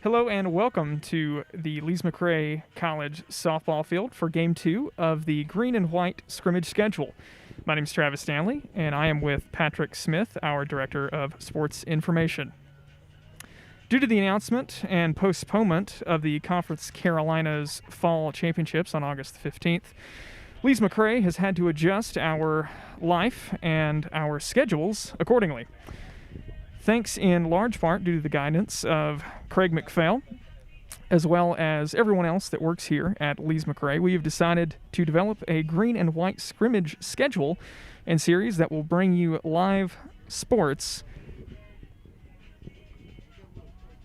Hello and welcome to the Lees-McRae College softball field for Game 2 of the Green and White Scrimmage schedule. My name is Travis Stanley, and I am with Patrick Smith, our Director of Sports Information. Due to the announcement and postponement of the Conference Carolinas Fall Championships on August 15th, Lees-McRae has had to adjust our life and our schedules accordingly. Thanks in large part due to the guidance of Craig Mcphail, as well as everyone else that works here at Lees-McRae, we have decided to develop a green and white scrimmage schedule and series that will bring you live sports.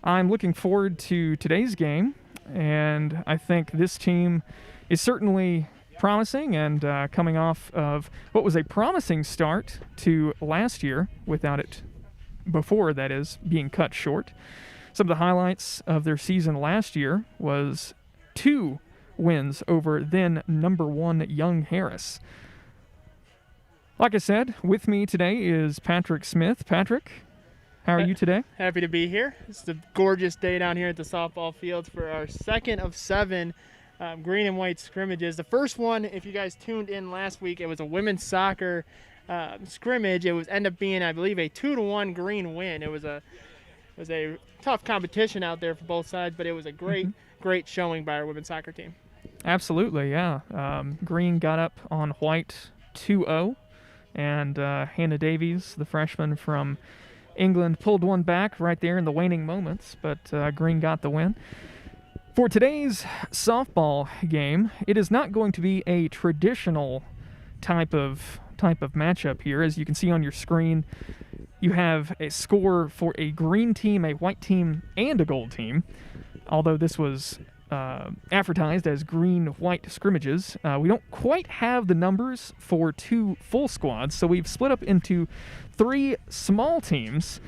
I'm looking forward to today's game, and I think this team is certainly promising and coming off of what was a promising start to last year without it before, that is, being cut short. Some of the highlights of their season last year was 2 wins over then number 1 Young Harris. Like I said, with me today is Patrick Smith. Patrick, how are you today? Happy to be here. It's a gorgeous day down here at the softball fields for our second of 7 green and white scrimmages. The first one, if you guys tuned in last week, it was a women's soccer scrimmage. It was end up being, I believe, a 2-1 green win. It was a tough competition out there for both sides, but it was a great showing by our women's soccer team. Absolutely, yeah. Green got up on white 2-0, and Hannah Davies, the freshman from England, pulled one back right there in the waning moments, but Green got the win. For today's softball game, it is not going to be a traditional type of matchup here. As you can see on your screen, you have a score for a green team, a white team, and a gold team. Although this was advertised as green-white scrimmages, we don't quite have the numbers for 2 full squads, so we've split up into 3 small teams.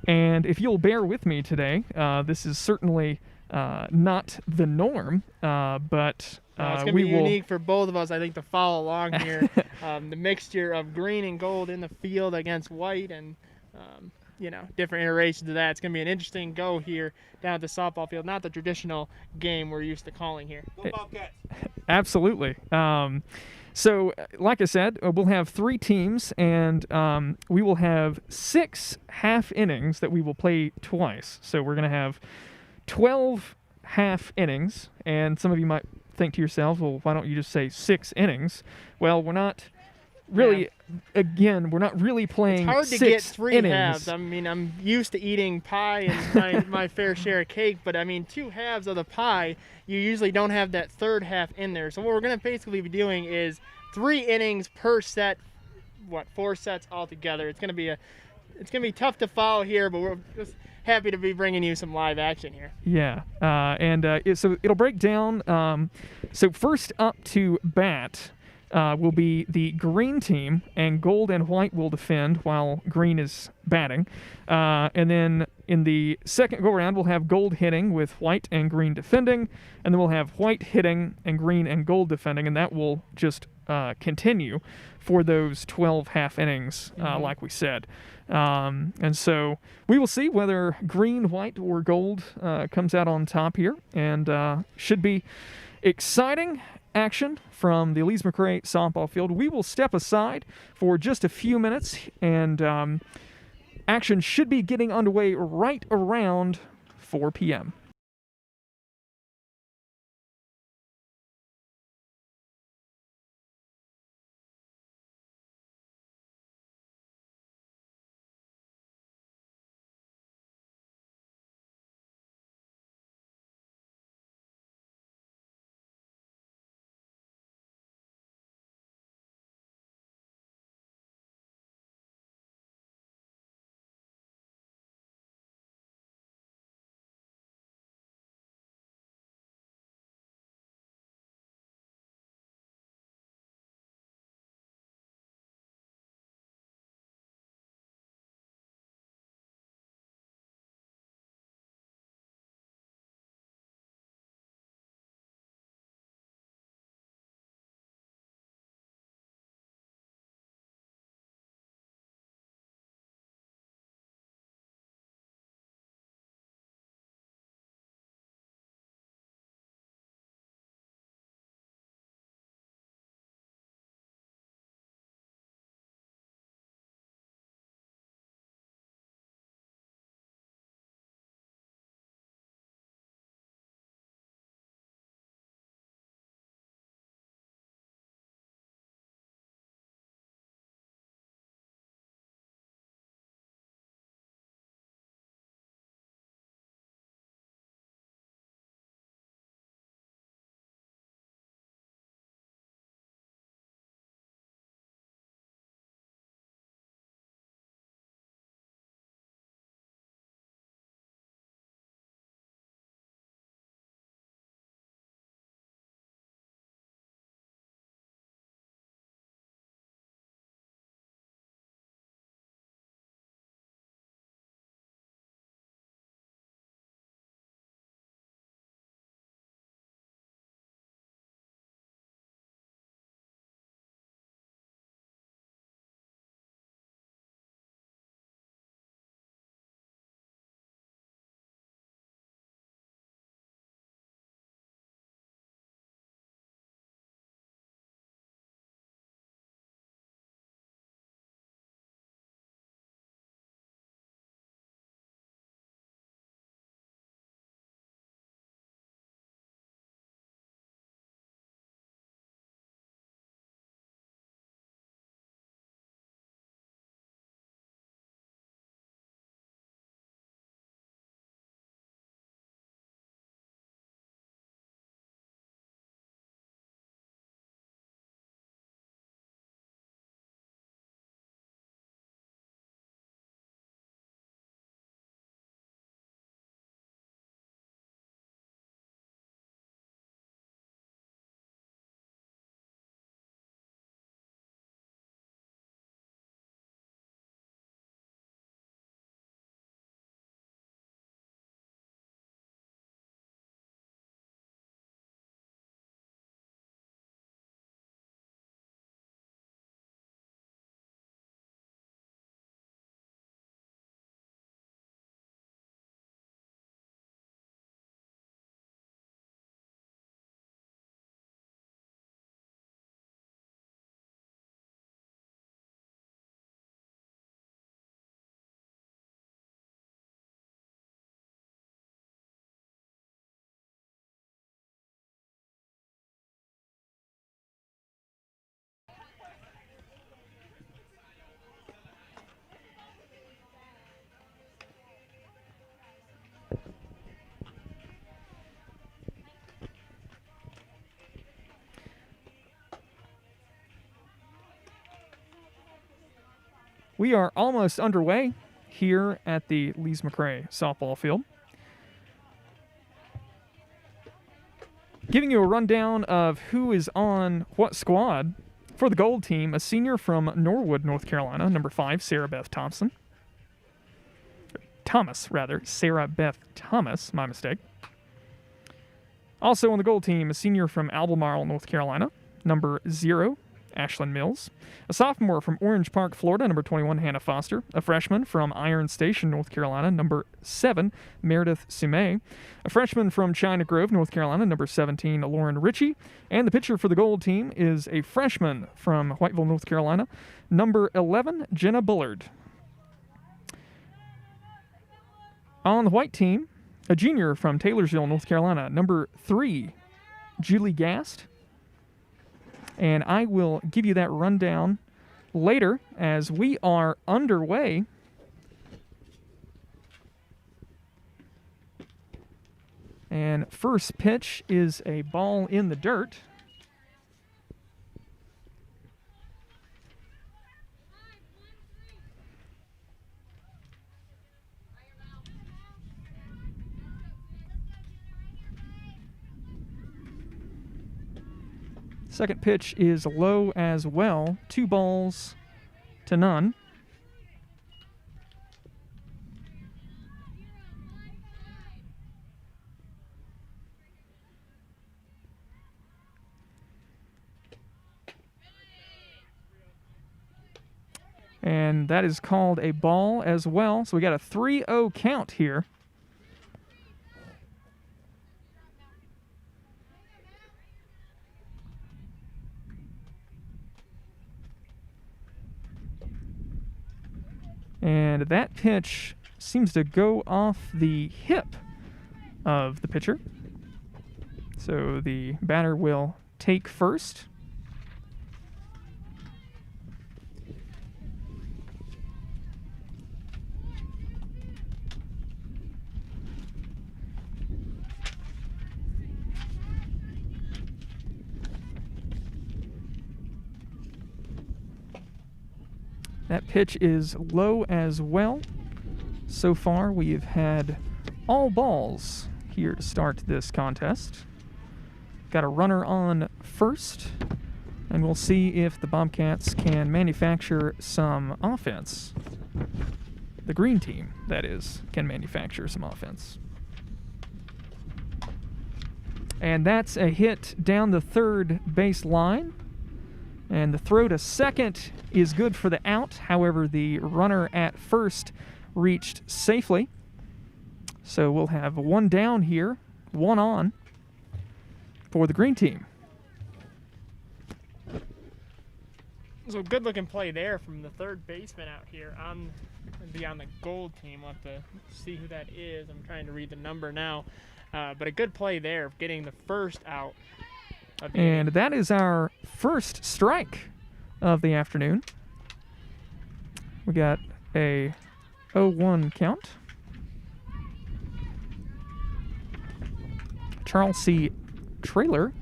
And if you'll bear with me today, this is certainly not the norm, but it's going to be unique for both of us, I think, to follow along here. The mixture of green and gold in the field against white, and different iterations of that. It's going to be an interesting go here down at the softball field. Not the traditional game we're used to calling here. Go Bobcats! Absolutely. So, like I said, we'll have 3 teams, and we will have 6 half innings that we will play twice. So we're going to have 12 half innings, and some of you might think to yourselves, well, why don't you just say 6 innings? Well, we're not really, we're not really playing 6 innings. It's hard to get 3 halves. I mean, I'm used to eating pie and my fair share of cake, but I mean, 2 halves of the pie, you usually don't have that third half in there. So what we're going to basically be doing is 3 innings per set, 4 sets altogether. It's going to be tough to follow here, but we're just happy to be bringing you some live action here. Yeah, so it'll break down. So first up to bat will be the green team, and gold and white will defend while green is batting. And then in the second go-around, we'll have gold hitting with white and green defending, and then we'll have white hitting and green and gold defending, and that will just continue for those 12 half innings, like we said. And so we will see whether green, white, or gold comes out on top here, and should be exciting action from the Lees-McRae softball field. We will step aside for just a few minutes, and action should be getting underway right around 4 p.m. We are almost underway here at the Lees-McRae softball field. Giving you a rundown of who is on what squad. For the gold team, a senior from Norwood, North Carolina, number 5, Sarah Beth Thomas, Sarah Beth Thomas, my mistake. Also on the gold team, a senior from Albemarle, North Carolina, number 0, Ashlyn Mills. A sophomore from Orange Park, Florida, number 21, Hannah Foster. A freshman from Iron Station, North Carolina, number 7, Meredith Sumai. A freshman from China Grove, North Carolina, number 17, Lauren Ritchie. And the pitcher for the gold team is a freshman from Whiteville, North Carolina, number 11, Jenna Bullard. On the white team, a junior from Taylorsville, North Carolina, number 3, Julie Gast. And I will give you that rundown later as we are underway. And first pitch is a ball in the dirt. Second pitch is low as well. 2 balls to none. And that is called a ball as well. So we got a 3-0 count here. And that pitch seems to go off the hip of the pitcher. So the batter will take first. That pitch is low as well. So far, we've had all balls here to start this contest. Got a runner on first, and we'll see if the Bobcats can manufacture some offense. The green team, that is, can manufacture some offense. And that's a hit down the third base line. And the throw to second is good for the out. However, the runner at first reached safely. So we'll have 1 down here, 1 on for the green team. So good looking play there from the third baseman out here on the gold team. We'll have to see who that is. I'm trying to read the number now. But a good play there, getting the first out. And that is our first strike of the afternoon. We got a 0-1 count. Charles C. Trailer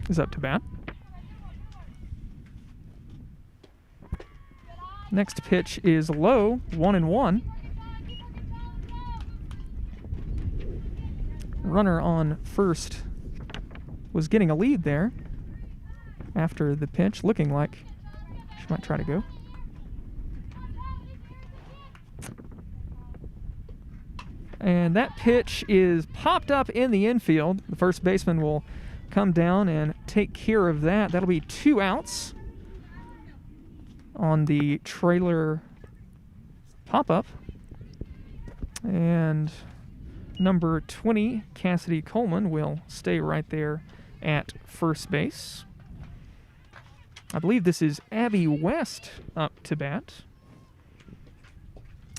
is up to bat. Next pitch is low, 1-1. Runner on first was getting a lead there after the pitch, looking like she might try to go. And that pitch is popped up in the infield. The first baseman will come down and take care of that. That'll be 2 outs on the trailer pop-up. And number 20, Cassidy Coleman, will stay right there at first base. I believe this is Abby West up to bat.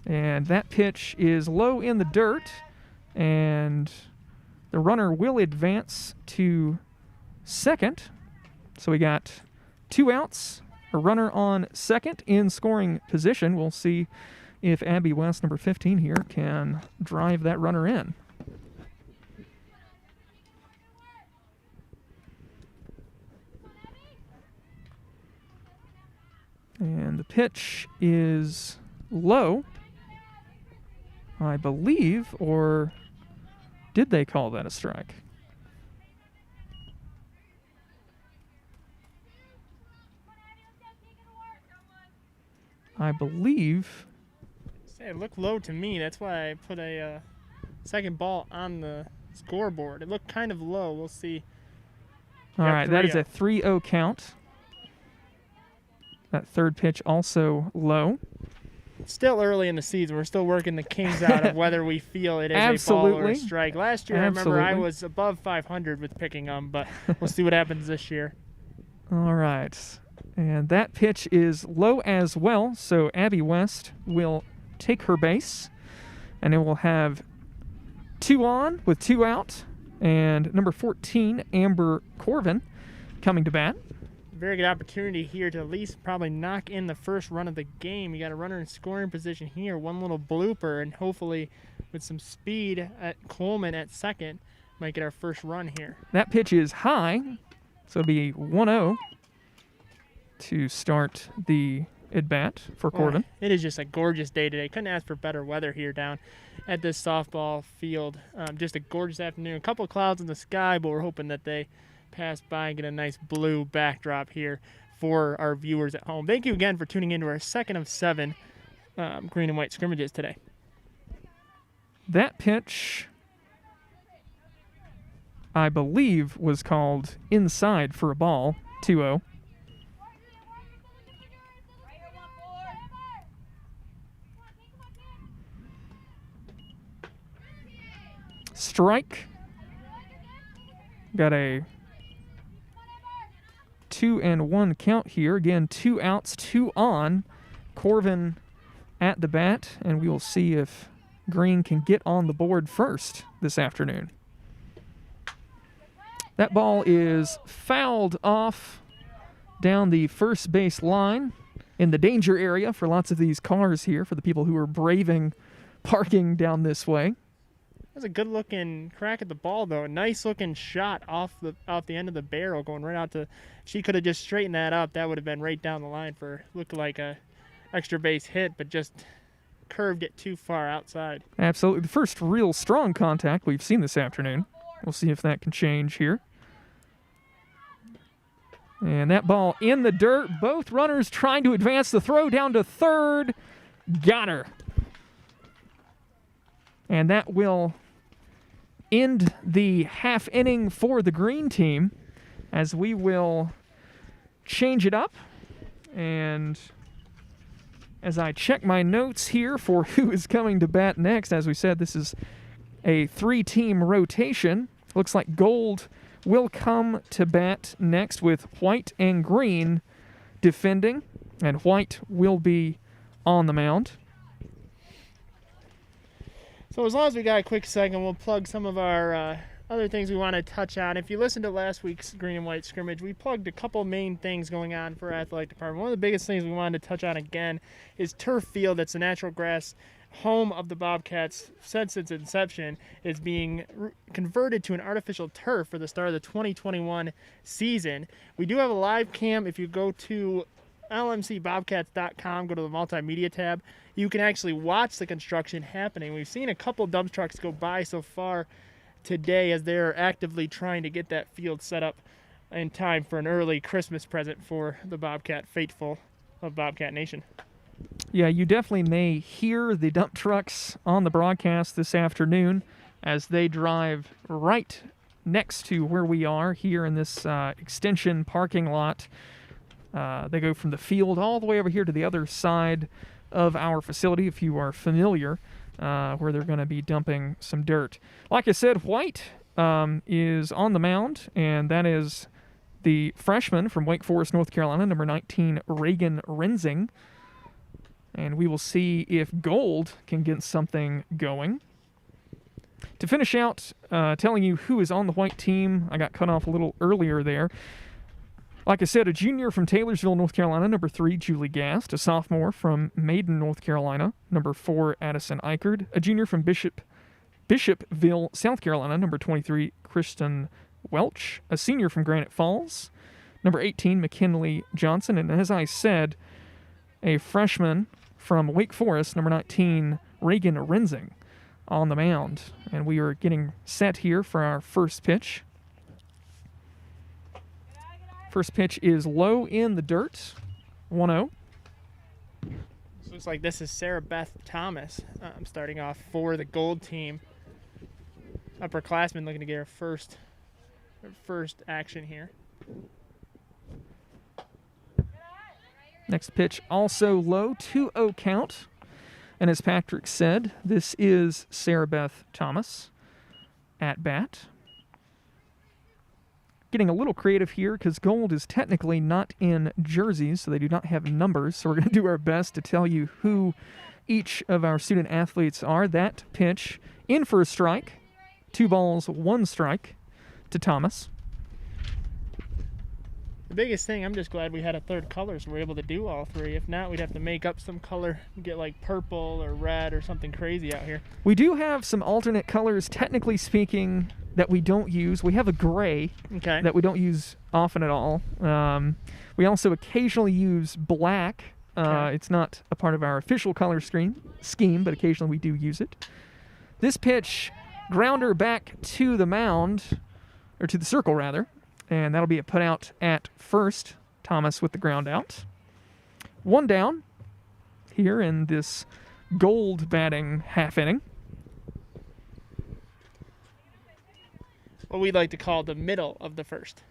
And that pitch is low in the dirt, and the runner will advance to second. So we got 2 outs, a runner on second in scoring position. We'll see if Abby West, number 15 here, can drive that runner in. And the pitch is low, I believe, or did they call that a strike? I believe. It looked low to me. That's why I put a second ball on the scoreboard. It looked kind of low. We'll see. All right, that is a 3-0 count. That third pitch also low. It's still early in the season. We're still working the kinks out of whether we feel it is a ball or a strike. Last year, I remember I was above 500 with picking them, but we'll see what happens this year. All right. And that pitch is low as well, so Abby West will take her base, and it will have 2 on with 2 out, and number 14, Amber Corvin, coming to bat. Very good opportunity here to at least probably knock in the first run of the game. You got a runner in scoring position here, one little blooper, and hopefully with some speed at Coleman at second, might get our first run here. That pitch is high, so it'll be 1-0 to start the at-bat for Corvin. It is just a gorgeous day today. Couldn't ask for better weather here down at this softball field. Just a gorgeous afternoon. A couple of clouds in the sky, but we're hoping that they pass by and get a nice blue backdrop here for our viewers at home. Thank you again for tuning in to our second of 7 green and white scrimmages today. That pitch, I believe, was called inside for a ball, 2-0. Strike. Got a 2-1 count here. Again, 2 outs, 2 on. Corvin at the bat, and we will see if Green can get on the board first this afternoon. That ball is fouled off down the first base line in the danger area for lots of these cars here, for the people who are braving parking down this way. That's a good-looking crack at the ball, though. A nice-looking shot off the end of the barrel, going right out to. She could have just straightened that up. That would have been right down the line for looked like a extra base hit, but just curved it too far outside. Absolutely, the first real strong contact we've seen this afternoon. We'll see if that can change here. And that ball in the dirt. Both runners trying to advance the throw down to third. Got her. And that will end the half inning for the green team, as we will change it up. And as I check my notes here for who is coming to bat next, as we said, this is a 3-team rotation. Looks like Gold will come to bat next with White and Green defending, and White will be on the mound. So as long as we got a quick second, we'll plug some of our other things we want to touch on. If you listened to last week's green and white scrimmage, we plugged a couple main things going on for our athletic department. One of the biggest things we wanted to touch on again is turf field. That's the natural grass home of the Bobcats since its inception, is being converted to an artificial turf for the start of the 2021 season. We do have a live cam. If you go to lmcbobcats.com, go to the multimedia tab, you can actually watch the construction happening. We've seen a couple dump trucks go by so far today as they're actively trying to get that field set up in time for an early Christmas present for the Bobcat faithful of Bobcat Nation. Yeah, you definitely may hear the dump trucks on the broadcast this afternoon as they drive right next to where we are here in this extension parking lot. They go from the field all the way over here to the other side of our facility, if you are familiar, where they're going to be dumping some dirt. Like I said, White is on the mound, and that is the freshman from Wake Forest, North Carolina, number 19, Reagan Rensing. And we will see if Gold can get something going. To finish out telling you who is on the White team, I got cut off a little earlier there. Like I said, a junior from Taylorsville, North Carolina, number 3, Julie Gast. A sophomore from Maiden, North Carolina, number 4, Addison Eichard. A junior from Bishopville, South Carolina, number 23, Kristen Welch. A senior from Granite Falls, number 18, McKinley Johnson. And as I said, a freshman from Wake Forest, number 19, Reagan Renzing, on the mound. And we are getting set here for our first pitch. First pitch is low in the dirt, 1-0. Looks like this is Sarah Beth Thomas starting off for the gold team. Upperclassmen looking to get her first action here. Next pitch also low, 2-0 count. And as Patrick said, this is Sarah Beth Thomas at bat. Getting a little creative here because gold is technically not in jerseys, so they do not have numbers. So we're going to do our best to tell you who each of our student athletes are. That pitch in for a strike. 2 balls, 1 strike to Thomas. The biggest thing, I'm just glad we had a third color, so we're able to do all 3. If not, we'd have to make up some color, get like purple or red or something crazy out here. We do have some alternate colors, technically speaking, that we don't use. We have a gray that we don't use often at all. We also occasionally use black. It's not a part of our official color scheme, but occasionally we do use it. This pitch, grounder back to the mound, or to the circle rather, and that'll be a put out at first. Thomas with the ground out. 1 down here in this gold batting half inning. What we'd like to call the middle of the first.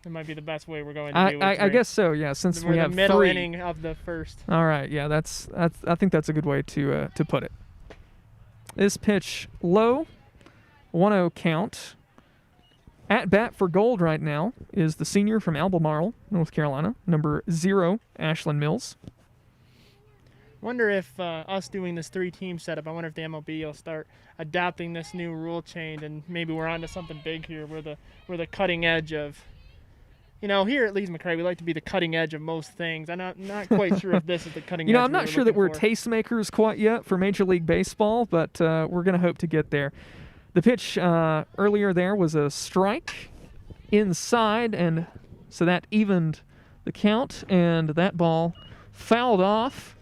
That might be the best way we're going to do it. I guess so, yeah, since we have the middle 3. inning of the first. All right, yeah, that's I think that's a good way to put it. This pitch low, 1-0 count. At bat for gold right now is the senior from Albemarle, North Carolina, number 0, Ashlyn Mills. Wonder if us doing this 3-team setup, I wonder if the MLB will start adopting this new rule change, and maybe we're onto something big here. We're the cutting edge of, here at Lees-McRae, we like to be the cutting edge of most things. I'm not quite sure if this is the cutting edge. I'm not sure that we're tastemakers quite yet for Major League Baseball, but we're going to hope to get there. The pitch earlier there was a strike inside, and so that evened the count, and that ball fouled off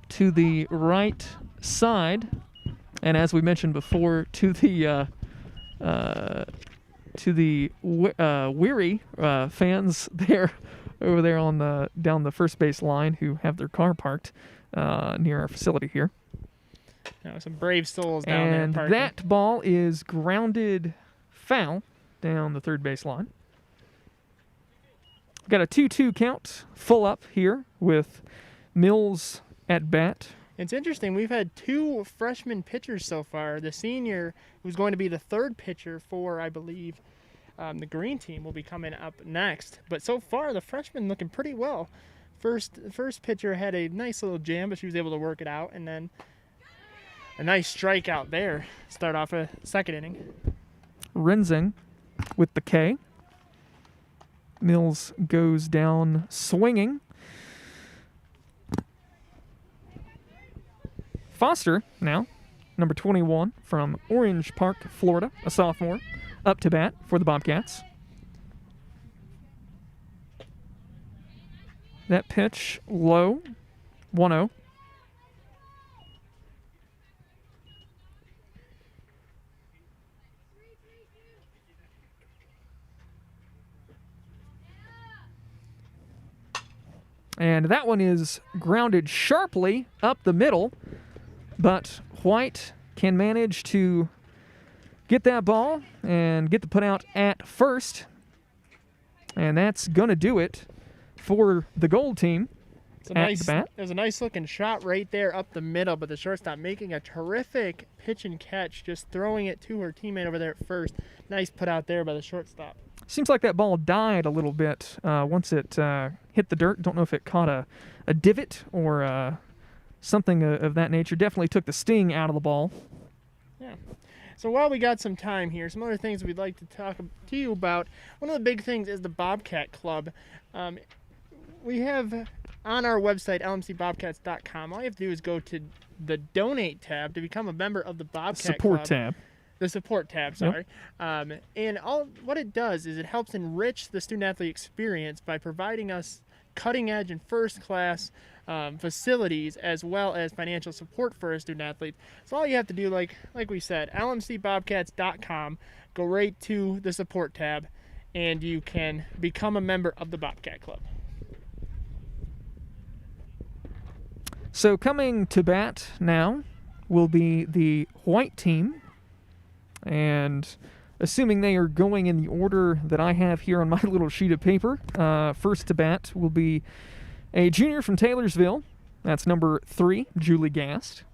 to the right side, and as we mentioned before, to the weary fans there over there on down the first base line who have their car parked near our facility here. Some brave souls down there. And parking. that ball is grounded foul down the third base line. Got a 2-2 count, full up here with Mills at bat. It's interesting. We've had 2 freshman pitchers so far. The senior, who's going to be the 3rd pitcher for, I believe, the green team, will be coming up next. But so far, the freshman looking pretty well. First pitcher had a nice little jam, but she was able to work it out, and then a nice strikeout there. Start off a second inning. Renzing with the K. Mills goes down swinging. Foster now, number 21 from Orange Park, Florida, a sophomore, up to bat for the Bobcats. That pitch low, 1-0. And that one is grounded sharply up the middle, but White can manage to get that ball and get the put out at first. And that's going to do it for the gold team. There's a nice looking shot right there up the middle, but the shortstop making a terrific pitch and catch, just throwing it to her teammate over there at first. Nice put out there by the shortstop. Seems like that ball died a little bit once it hit the dirt. Don't know if it caught a divot or something of that nature. Definitely took the sting out of the ball. Yeah. So while we got some time here, some other things we'd like to talk to you about. One of the big things is the Bobcat Club. We have on our website, lmcbobcats.com, all you have to do is go to the Donate tab to become a member of the Bobcat Support Club. tab. The support tab, sorry. Yep. And what it does is it helps enrich the student-athlete experience by providing us cutting-edge and first-class facilities, as well as financial support for our student athletes. So all you have to do, like we said, lmcbobcats.com, go right to the support tab, and you can become a member of the Bobcat Club. So coming to bat now will be the white team, and assuming they are going in the order that I have here on my little sheet of paper, first to bat will be a junior from Taylorsville. That's number 3, Julie Gast.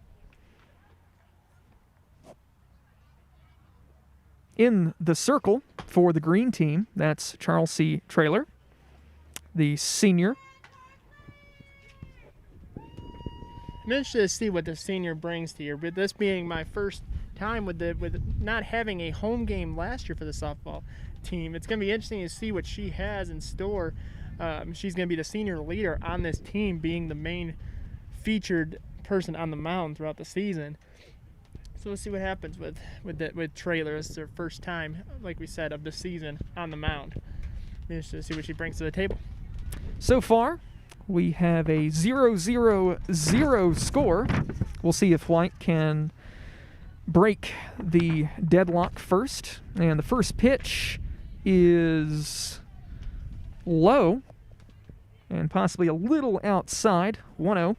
In the circle for the green team, that's Charles C. Traylor, the senior. I'm interested to see what the senior brings to you. But this being my first time with not having a home game last year for the softball team, it's going to be interesting to see what she has in store. She's going to be the senior leader on this team, being the main featured person on the mound throughout the season. So we'll see what happens with Traylor. This is her first time, like we said, of the season on the mound. Be interested to see what she brings to the table. So far, we have a 0-0-0 score. We'll see if White can break the deadlock first. And the first pitch is low and possibly a little outside. 1-0.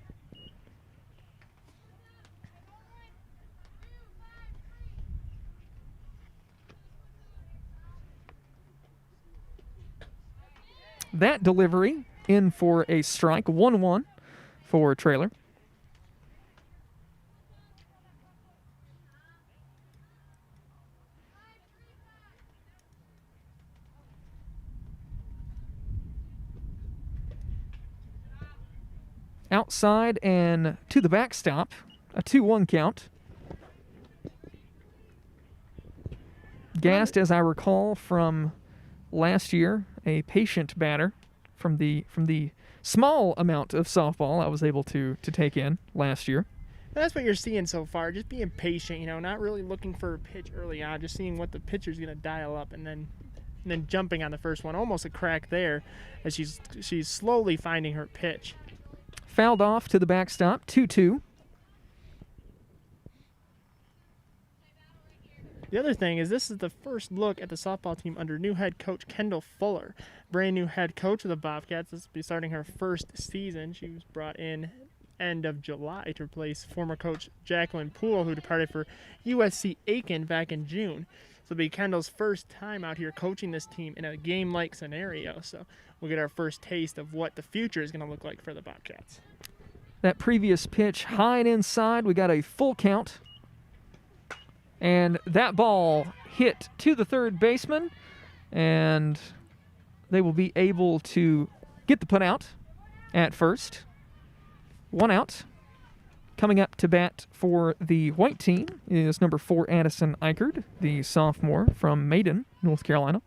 That delivery in for a strike. 1-1 for Traylor. Outside and to the backstop, a 2-1 count. Gast, as I recall from last year, a patient batter from the small amount of softball I was able to take in last year. That's what you're seeing so far, just being patient, not really looking for a pitch early on, just seeing what the pitcher's going to dial up and then jumping on the first one. Almost a crack there as she's slowly finding her pitch. Fouled off to the backstop, 2-2. The other thing is this is the first look at the softball team under new head coach Kendall Fuller. Brand new head coach of the Bobcats. This will be starting her first season. She was brought in end of July to replace former coach Jacqueline Poole, who departed for USC Aiken back in June. So it'll be Kendall's first time out here coaching this team in a game-like scenario. So we'll get our first taste of what the future is going to look like for the Bobcats. That previous pitch high and inside, we got a full count. And that ball hit to the third baseman, and they will be able to get the put out at first. 1 out. Coming up to bat for the white team is number 4, Addison Eichard, the sophomore from Maiden, North Carolina.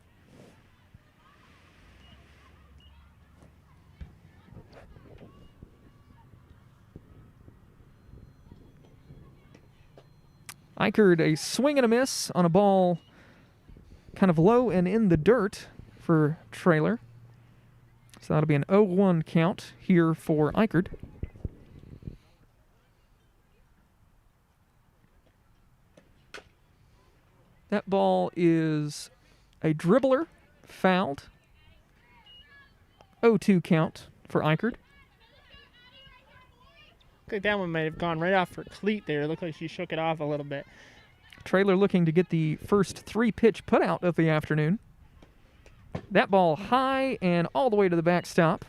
Eichard, a swing and a miss on a ball kind of low and in the dirt for Traylor. So that'll be an 0-1 count here for Eichard. That ball is a dribbler, fouled. 0-2 count for Eichard. Looked like that one might have gone right off her cleat there. It looked like she shook it off a little bit. Traylor looking to get the first 3-pitch putout of the afternoon. That ball high and all the way to the backstop.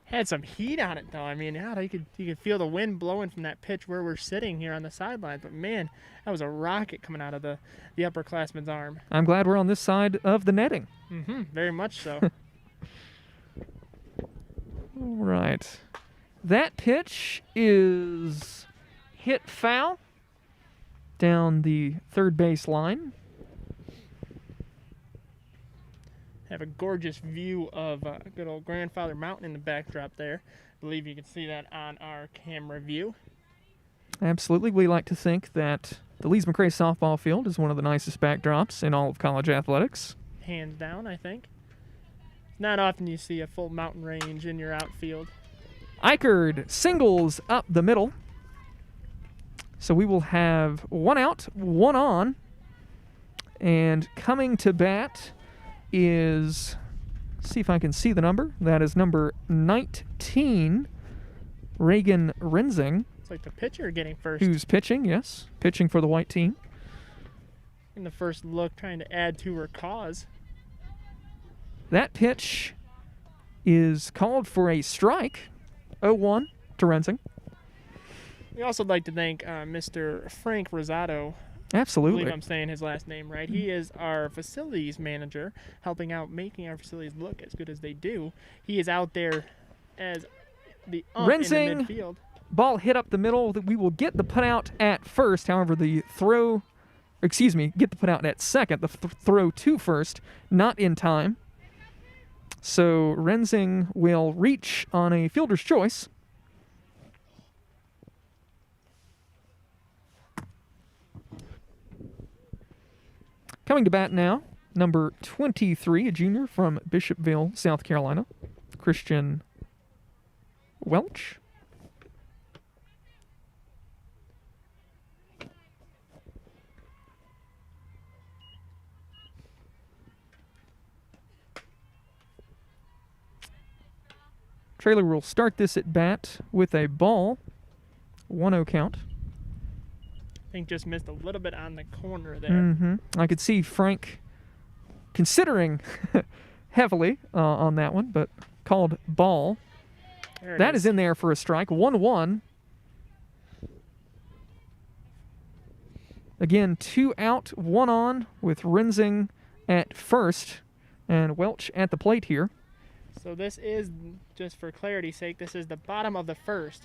Had some heat on it, though. I mean, you could feel the wind blowing from that pitch where we're sitting here on the sidelines. But, man, that was a rocket coming out of the upperclassman's arm. I'm glad we're on this side of the netting. Very much so. All right. That pitch is hit foul down the third base line. Have a gorgeous view of good old Grandfather Mountain in the backdrop there. I believe you can see that on our camera view. Absolutely. We like to think that the Lees-McRae softball field is one of the nicest backdrops in all of college athletics. Hands down, I think. Not often you see a full mountain range in your outfield. Eichard singles up the middle. So we will have 1 out, 1 on. And coming to bat is, see if I can see the number. That is number 19, Reagan Renzing. It's like the pitcher getting first. Who's pitching, yes. Pitching for the white team. In the first look, trying to add to her cause. That pitch is called for a strike. 0-1 to Renzing. We also like to thank Mr. Frank Rosado. Absolutely. I believe I'm saying his last name right. He is our facilities manager, helping out making our facilities look as good as they do. He is out there as the ump in the midfield. Ball hit up the middle. We will get the put out at first. However, get the put out at second. The throw to first, not in time. So Renzing will reach on a fielder's choice. Coming to bat now, number 23, a junior from Bishopville, South Carolina, Christian Welch. Trailer will start this at bat with a ball, 1-0 count. I think just missed a little bit on the corner there. I could see Frank considering heavily on that one, but called ball. That is in there for a strike. 1-1. Again, 2 out, 1 on with Renzing at first and Welch at the plate here. So this is, just for clarity's sake, this is the bottom of the first.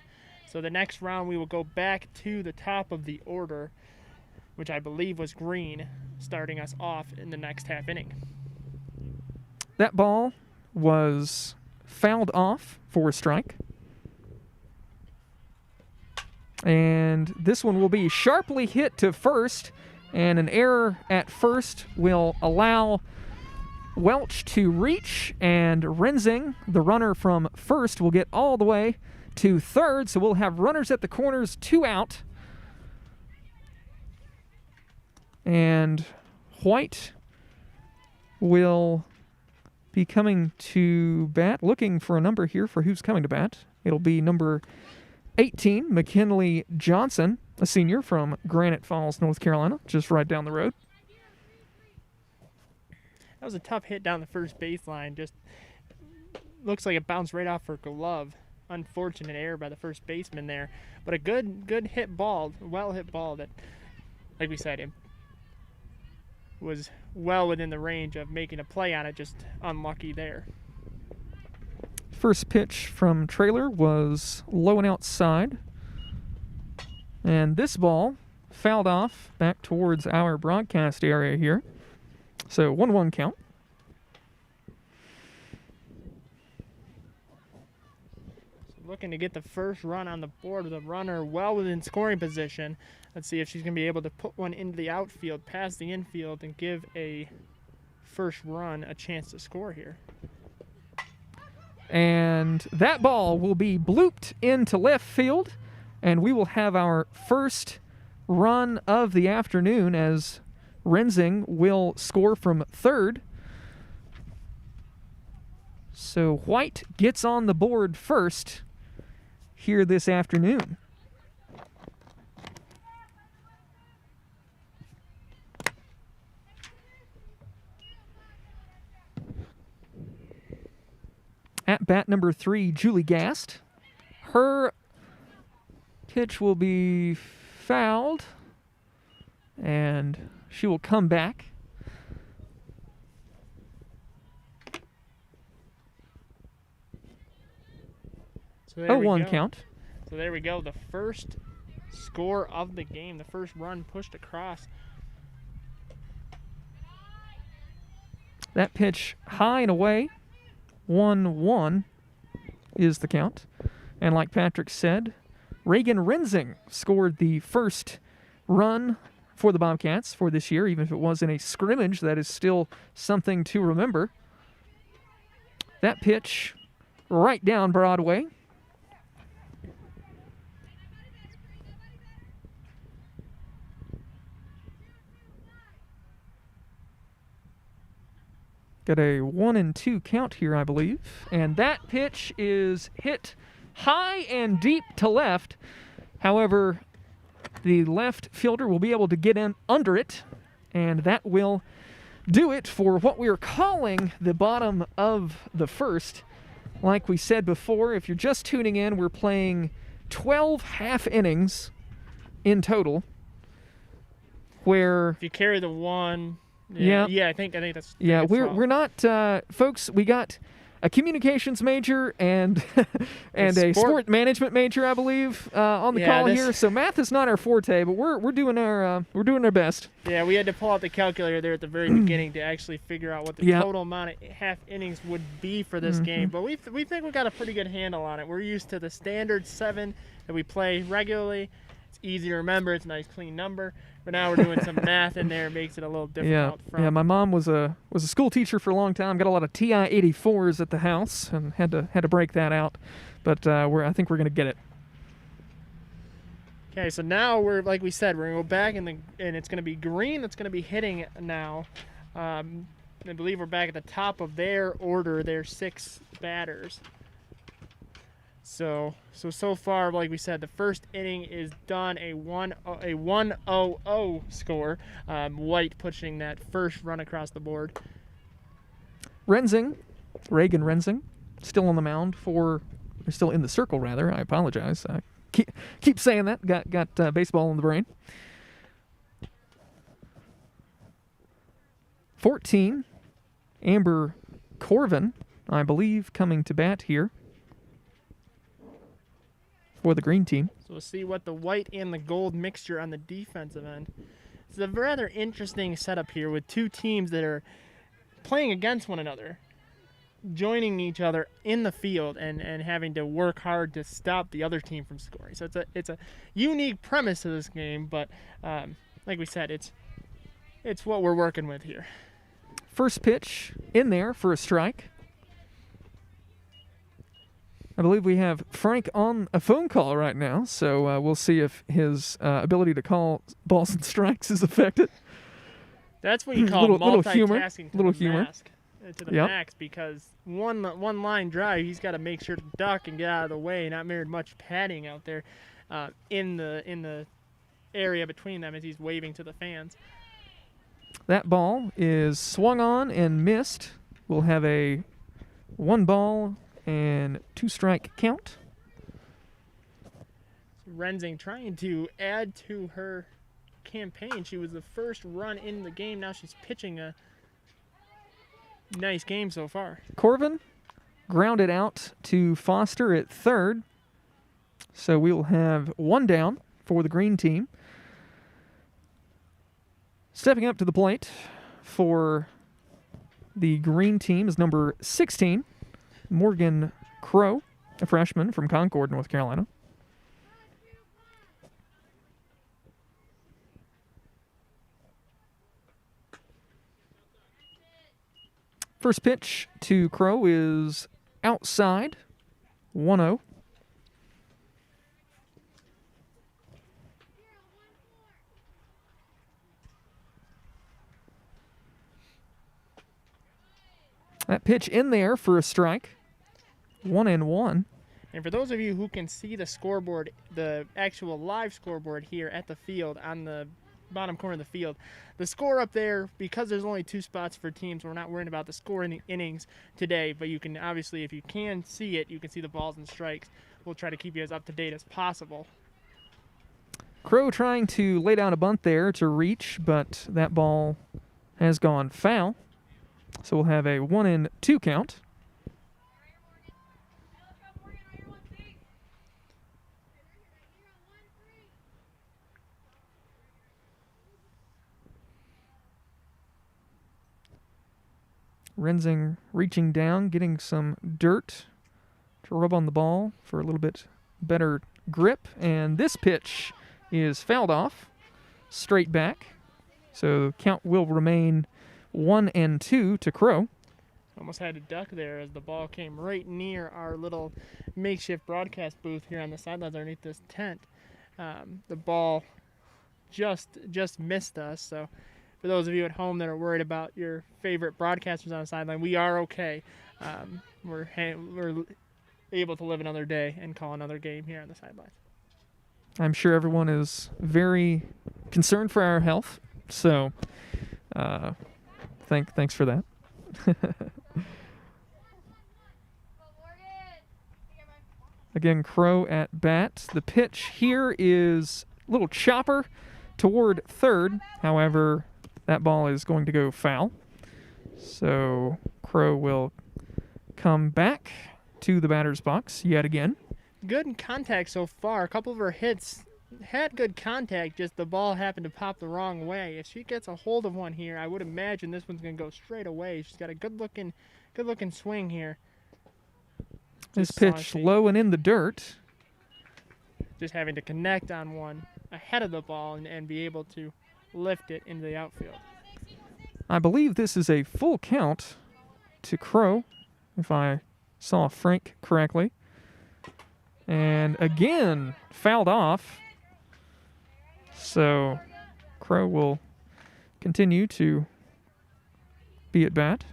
So the next round we will go back to the top of the order, which I believe was Green, starting us off in the next half inning. That ball was fouled off for a strike. And this one will be sharply hit to first, and an error at first will allow Welch to reach, and Renzing, the runner from first, will get all the way to third, so we'll have runners at the corners, 2 out. And White will be coming to bat, looking for a number here for who's coming to bat. It'll be number 18, McKinley Johnson, a senior from Granite Falls, North Carolina, just right down the road. That was a tough hit down the first baseline. Just looks like it bounced right off her glove. Unfortunate error by the first baseman there, but a good hit ball, well hit ball that, like we said, it was well within the range of making a play on it, just unlucky there. First pitch from Trailer was low and outside, and this ball fouled off back towards our broadcast area here, so 1-1 count. Looking to get the first run on the board with a runner well within scoring position. Let's see if she's going to be able to put one into the outfield, past the infield, and give a first run a chance to score here. And that ball will be blooped into left field, and we will have our first run of the afternoon as Renzing will score from third. So White gets on the board first here this afternoon. At bat number 3, Julie Gast. Her pitch will be fouled, and she will come back. So there 0-1 count. So there we go. The first score of the game. The first run pushed across. That pitch high and away. 1-1 is the count. And like Patrick said, Reagan Renzing scored the first run for the Bobcats for this year, even if it was in a scrimmage. That is still something to remember. That pitch right down Broadway. Got a 1-2 count here, I believe. And that pitch is hit high and deep to left. However, the left fielder will be able to get in under it, and that will do it for what we are calling the bottom of the first. Like we said before, if you're just tuning in, we're playing 12 half innings in total, where If you carry the one, Yeah. I think that's yeah, that's we're wrong. we're not folks. We got a communications major and a sport management major, I believe, on the call here. So math is not our forte, but we're doing our best. Yeah, we had to pull out the calculator there at the very beginning to actually figure out what the total amount of half innings would be for this game. But we think we got a pretty good handle on it. We're used to the standard 7 that we play regularly. It's easy to remember. It's a nice, clean number. But now we're doing some math in there. It makes it a little difficult. Yeah. My mom was a school teacher for a long time. Got a lot of TI 84s at the house, and had to break that out. But I think we're gonna get it. Okay, so now we're, like we said, we're gonna go back and it's gonna be Green that's gonna be hitting now. I believe we're back at the top of their order, their 6 batters. So far, like we said, the first inning is done, a 1-0-0 score. White pushing that first run across the board. Regan Rensing, still on the mound still in the circle rather. I apologize. I keep saying that. Got baseball in the brain. 14, Amber Corvin, I believe, coming to bat here for the green team. So we'll see what the white and the gold mixture on the defensive end. It's a rather interesting setup here with 2 teams that are playing against one another, joining each other in the field and having to work hard to stop the other team from scoring. So it's a unique premise to this game, but like we said, it's what we're working with here. First pitch in there for a strike. I believe we have Frank on a phone call right now, so we'll see if his ability to call balls and strikes is affected. That's what you call multitasking to the max, because one line drive, he's got to make sure to duck and get out of the way, not very much padding out there in the area between them as he's waving to the fans. That ball is swung on and missed. We'll have a 1 and 2 strike count. Rensing trying to add to her campaign. She was the first run in the game. Now she's pitching a nice game so far. Corvin grounded out to Foster at third. So we will have 1 down for the green team. Stepping up to the plate for the green team is number 16, Morgan Crowe, a freshman from Concord, North Carolina. First pitch to Crowe is outside, 1-0. That pitch in there for a strike, 1-1. And for those of you who can see the scoreboard, the actual live scoreboard here at the field on the bottom corner of the field, the score up there, because there's only 2 spots for teams, we're not worrying about the score in the innings today, but you can obviously, if you can see it, you can see the balls and strikes. We'll try to keep you as up to date as possible. Crowe trying to lay down a bunt there to reach, but that ball has gone foul. So we'll have a 1-2 count. Rensing reaching down, getting some dirt to rub on the ball for a little bit better grip. And this pitch is fouled off, straight back. So count will remain 1-2 to Crowe. Almost had a duck there as the ball came right near our little makeshift broadcast booth here on the sidelines underneath this tent. The ball just missed us. So for those of you at home that are worried about your favorite broadcasters on the sideline, we are okay. We're able to live another day and call another game here on the sidelines. I'm sure everyone is very concerned for our health, so thanks for that. Again, Crowe at bat. The pitch here is a little chopper toward third. However, that ball is going to go foul. So Crowe will come back to the batter's box yet again. Good in contact so far. A couple of her hits had good contact, just the ball happened to pop the wrong way. If she gets a hold of one here, I would imagine this one's going to go straight away. She's got a good looking swing here. This pitch low and in the dirt. Just having to connect on one ahead of the ball and be able to lift it into the outfield. I believe this is a full count to Crowe, if I saw Frank correctly. And again, fouled off. So Crowe will continue to be at bat.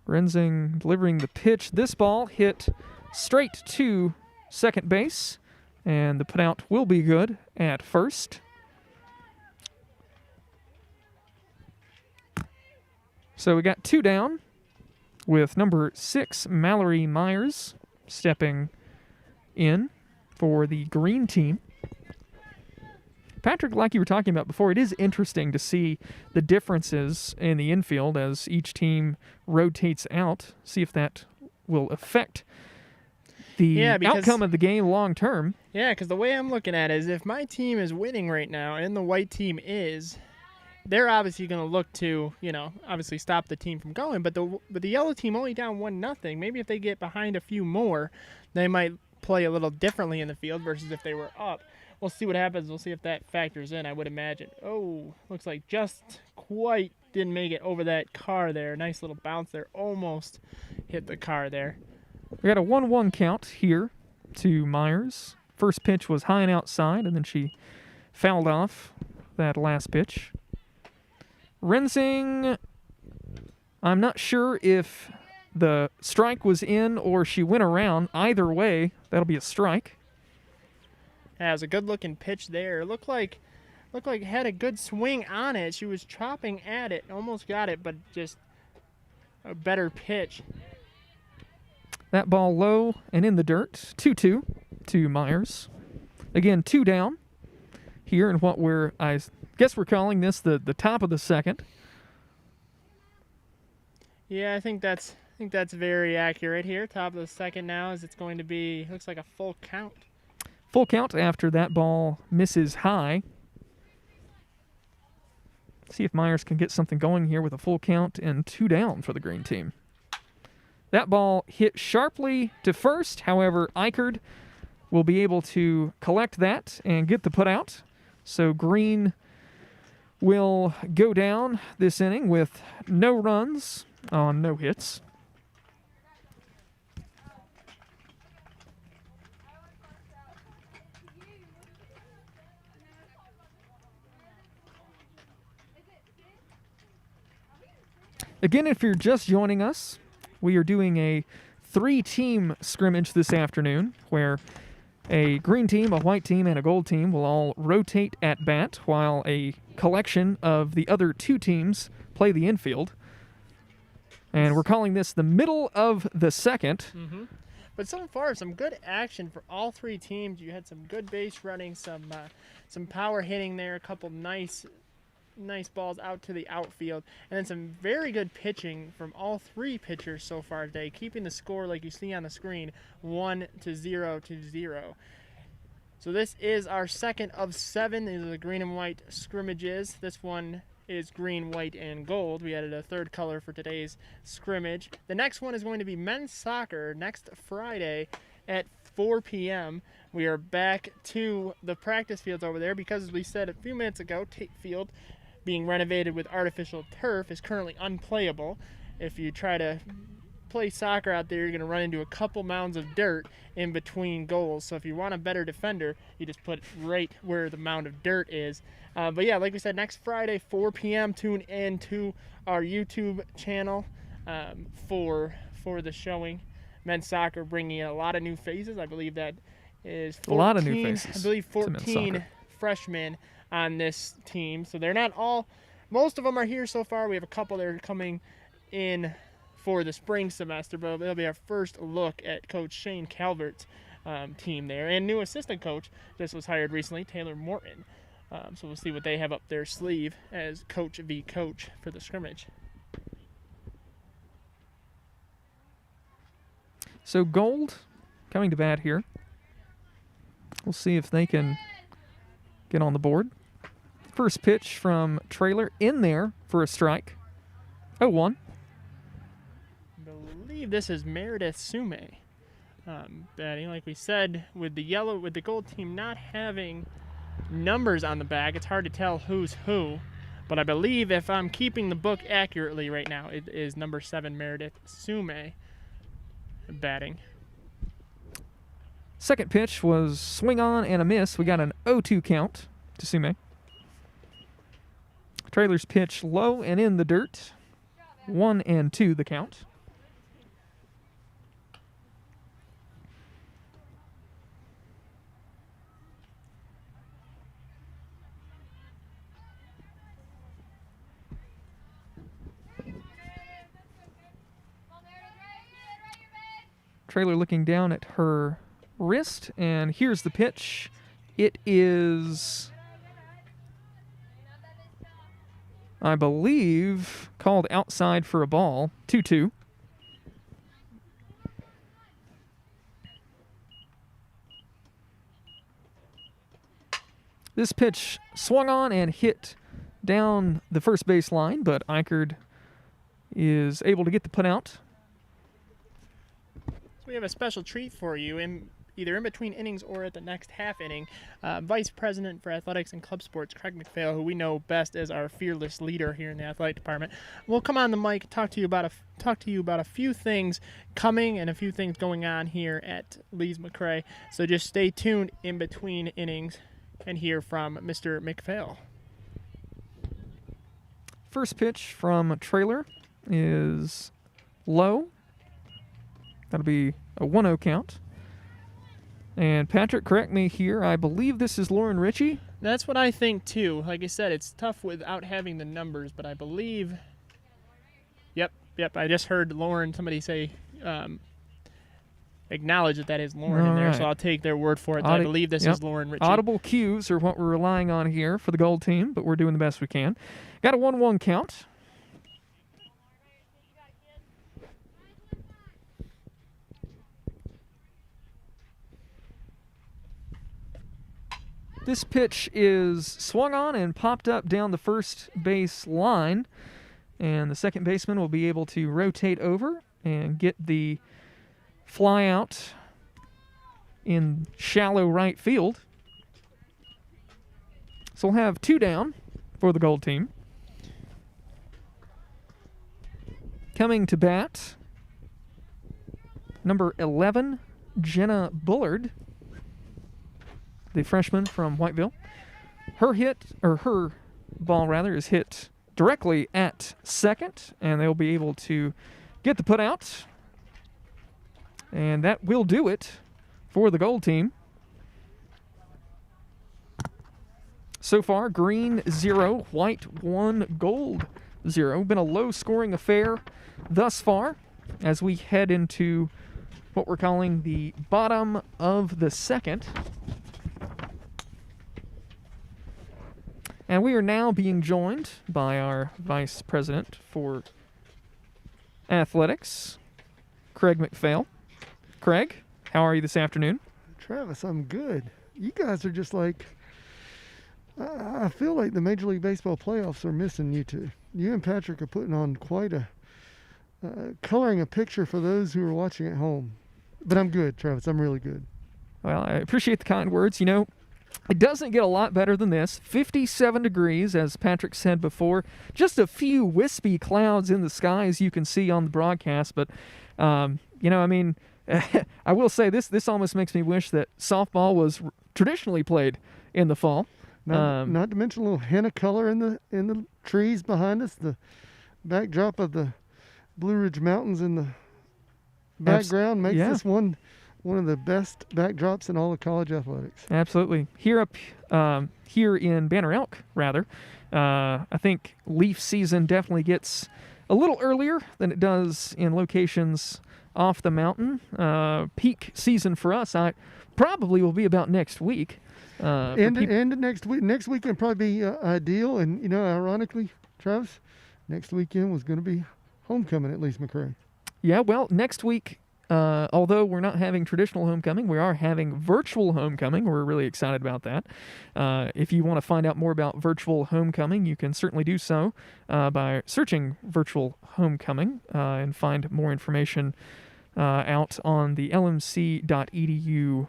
Renzing delivering the pitch. This ball hit straight to second base, and the putout will be good at first. So we got 2 down with number 6, Mallory Myers, stepping in for the green team. Patrick, like you were talking about before, it is interesting to see the differences in the infield as each team rotates out, see if that will affect the outcome of the game long term. Yeah, because the way I'm looking at it is if my team is winning right now and the white team is, they're obviously going to look to, obviously stop the team from going. But the yellow team only down 1-0. Maybe if they get behind a few more, they might play a little differently in the field versus if they were up. We'll see what happens. We'll see if that factors in, I would imagine. Oh, looks like just quite didn't make it over that car there. Nice little bounce there. Almost hit the car there. We got a 1-1 count here to Myers. First pitch was high and outside, and then she fouled off that last pitch. Renzing, I'm not sure if the strike was in or she went around. Either way, that'll be a strike. Yeah, it was a good-looking pitch there. It looked like it had a good swing on it. She was chopping at it, almost got it, but just a better pitch. That ball low and in the dirt. 2-2 to Myers. Again, 2 down here in what I guess we're calling this the top of the second. Yeah, I think that's very accurate here. Top of the second now as it's going to be, looks like a full count. Full count after that ball misses high. See if Myers can get something going here with a full count and 2 down for the green team. That ball hit sharply to first. However, Eichard will be able to collect that and get the putout. So green will go down this inning with no runs on no hits. Again, if you're just joining us, we are doing a 3-team scrimmage this afternoon where a green team, a white team, and a gold team will all rotate at bat while a collection of the other 2 teams play the infield. And we're calling this the middle of the second. Mm-hmm. But so far, some good action for all 3 teams. You had some good base running, some power hitting there, a couple nice balls out to the outfield, and then some very good pitching from all 3 pitchers so far today, keeping the score like you see on the screen 1-0 to 0. So this is our second of 7. These are the green and white scrimmages. This one is green, white, and gold. We added a 3rd color for today's scrimmage. The next one is going to be men's soccer next Friday at 4 p.m. We are back to the practice fields over there because, as we said a few minutes ago, Tate Field, being renovated with artificial turf, is currently unplayable. If you try to play soccer out there, you're going to run into a couple mounds of dirt in between goals. So if you want a better defender, you just put it right where the mound of dirt is. But yeah, like we said, next Friday, 4 p.m., tune in to our YouTube channel for the showing. Men's soccer bringing in a lot of new faces. I believe that is 14, a lot of new faces. I believe 14 freshmen on this team. So they're not all, most of them are here so far. We have a couple that are coming in for the spring semester, but it'll be our first look at Coach Shane Calvert's team there. And new assistant coach just was hired recently, Taylor Morton. So we'll see what they have up their sleeve as coach v. coach for the scrimmage. So Gold coming to bat here. We'll see if they can get on the board. First pitch from Trailer in there for a strike. 0-1. I believe this is Meredith Sumai batting. Like we said, with the Gold team not having numbers on the back, it's hard to tell who's who. But I believe, if I'm keeping the book accurately right now, it is number 7 Meredith Sumai batting. Second pitch was swing on and a miss. We got an 0-2 count to Sumai. Trailer's pitch low and in the dirt. 1-2 the count. Trailer looking down at her wrist, and here's the pitch. It is, I believe, called outside for a ball. 2-2. This pitch swung on and hit down the first base line, but Eichard is able to get the put out. We have a special treat for you, either in between innings or at the next half inning. Vice President for Athletics and Club Sports, Craig Mcphail, who we know best as our fearless leader here in the athletic department, will come on the mic, talk to you about a few things coming and a few things going on here at Lees-McRae. So just stay tuned in between innings and hear from Mr. Mcphail. First pitch from Trailer is low. That'll be a 1-0 count. And Patrick, correct me here, I believe this is Lauren Ritchie. That's what I think too. Like I said, it's tough without having the numbers, but I believe, yep, I just heard Lauren, somebody say, acknowledge that is Lauren in there, so I'll take their word for it. I believe this is Lauren Ritchie. Audible cues are what we're relying on here for the Gold team, but we're doing the best we can. Got a 1-1 count. This pitch is swung on and popped up down the first base line, and the second baseman will be able to rotate over and get the fly out in shallow right field. So we'll have 2 down for the Gold team. Coming to bat, number 11, Jenna Bullard, the freshman from Whiteville. Her ball is hit directly at second, and they'll be able to get the put out. And that will do it for the Gold team. So far, green 0, white 1, gold 0. Been a low-scoring affair thus far as we head into what we're calling the bottom of the second. And we are now being joined by our Vice President for Athletics, Craig Mcphail. Craig, how are you this afternoon? Travis, I'm good. You guys are just like, I feel like the Major League Baseball playoffs are missing you two. You and Patrick are putting on quite a, coloring a picture for those who are watching at home. But I'm good, Travis. I'm really good. Well, I appreciate the kind words. You know, it doesn't get a lot better than this. 57 degrees, as Patrick said before. Just a few wispy clouds in the sky, as you can see on the broadcast. But, you know, I mean, I will say this almost makes me wish that softball was traditionally played in the fall. Not to mention a little henna color in the trees behind us. The backdrop of the Blue Ridge Mountains in the background makes this one of the best backdrops in all of college athletics. Absolutely. Here in Banner Elk, rather, I think leaf season definitely gets a little earlier than it does in locations off the mountain. Peak season for us, probably will be about next week. And next week. Next weekend probably be ideal. And you know, ironically, Travis, next weekend was going to be homecoming at Lees-McRae. Yeah, well, next week, although we're not having traditional homecoming, we are having virtual homecoming. We're really excited about that. If you want to find out more about virtual homecoming, you can certainly do so by searching virtual homecoming and find more information out on the lmc.edu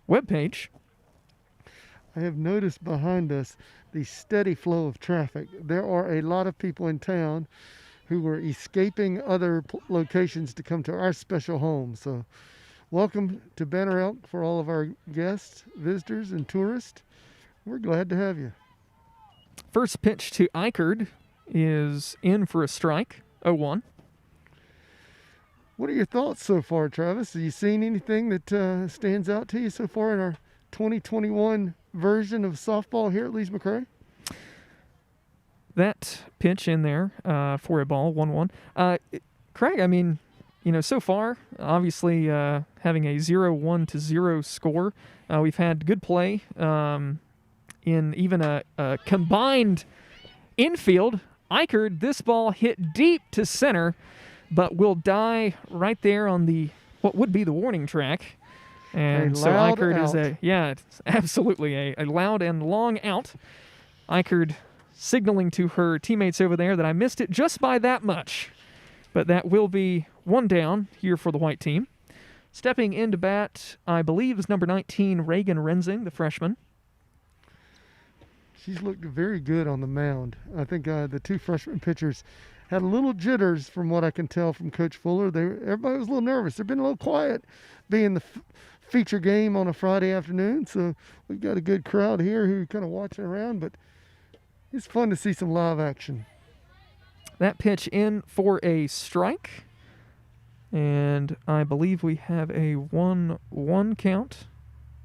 webpage. I have noticed behind us the steady flow of traffic. There are a lot of people in town who are escaping other locations to come to our special home. So welcome to Banner Elk for all of our guests, visitors, and tourists. We're glad to have you. First pitch to Eichard is in for a strike, 0-1. What are your thoughts so far, Travis? Have you seen anything that stands out to you so far in our 2021 version of softball here at Lees-McRae? That pitch in there for a ball, 1-1. Craig, I mean, you know, so far, obviously having a 0-1-0 score. We've had good play in even a combined infield. Eichard, this ball hit deep to center, but will die right there on what would be the warning track. And so Eichard is it's absolutely a loud and long out. Eichard signaling to her teammates over there that I missed it just by that much. But that will be one down here for the white team. Stepping into bat, I believe, is number 19, Reagan Rensing, the freshman. She's looked very good on the mound. I think the two freshman pitchers had a little jitters from what I can tell from Coach Fuller. Everybody was a little nervous. They've been a little quiet being the feature game on a Friday afternoon. So we've got a good crowd here who are kind of watching around, but it's fun to see some live action. That pitch in for a strike. And I believe we have a 1-1 count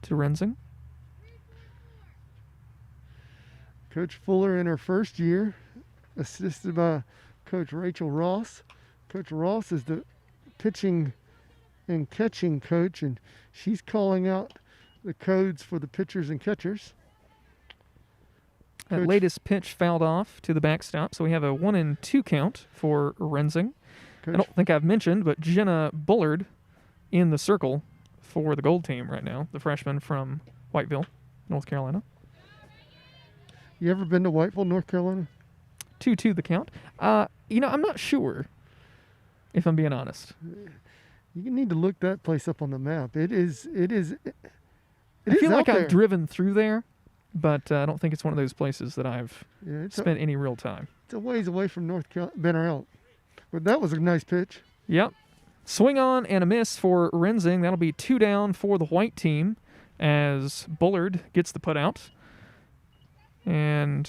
to Rensing. Coach Fuller in her first year, assisted by Coach Rachel Ross. Coach Ross is the pitching and catching coach, and she's calling out the codes for the pitchers and catchers. That latest pitch fouled off to the backstop, so we have a 1-2 count for Rensing. I don't think I've mentioned, but Jenna Bullard in the circle for the gold team right now, the freshman from Whiteville, North Carolina. You ever been to Whiteville, North Carolina? 2-2 the count. You know, I'm not sure, if I'm being honest. You need to look that place up on the map. It is I feel like I've driven through there, but I don't think it's one of those places that I've spent any real time. It's a ways away from Banner Elk. But that was a nice pitch. Yep. Swing on and a miss for Rensing. That'll be 2 down for the white team as Bullard gets the put out. And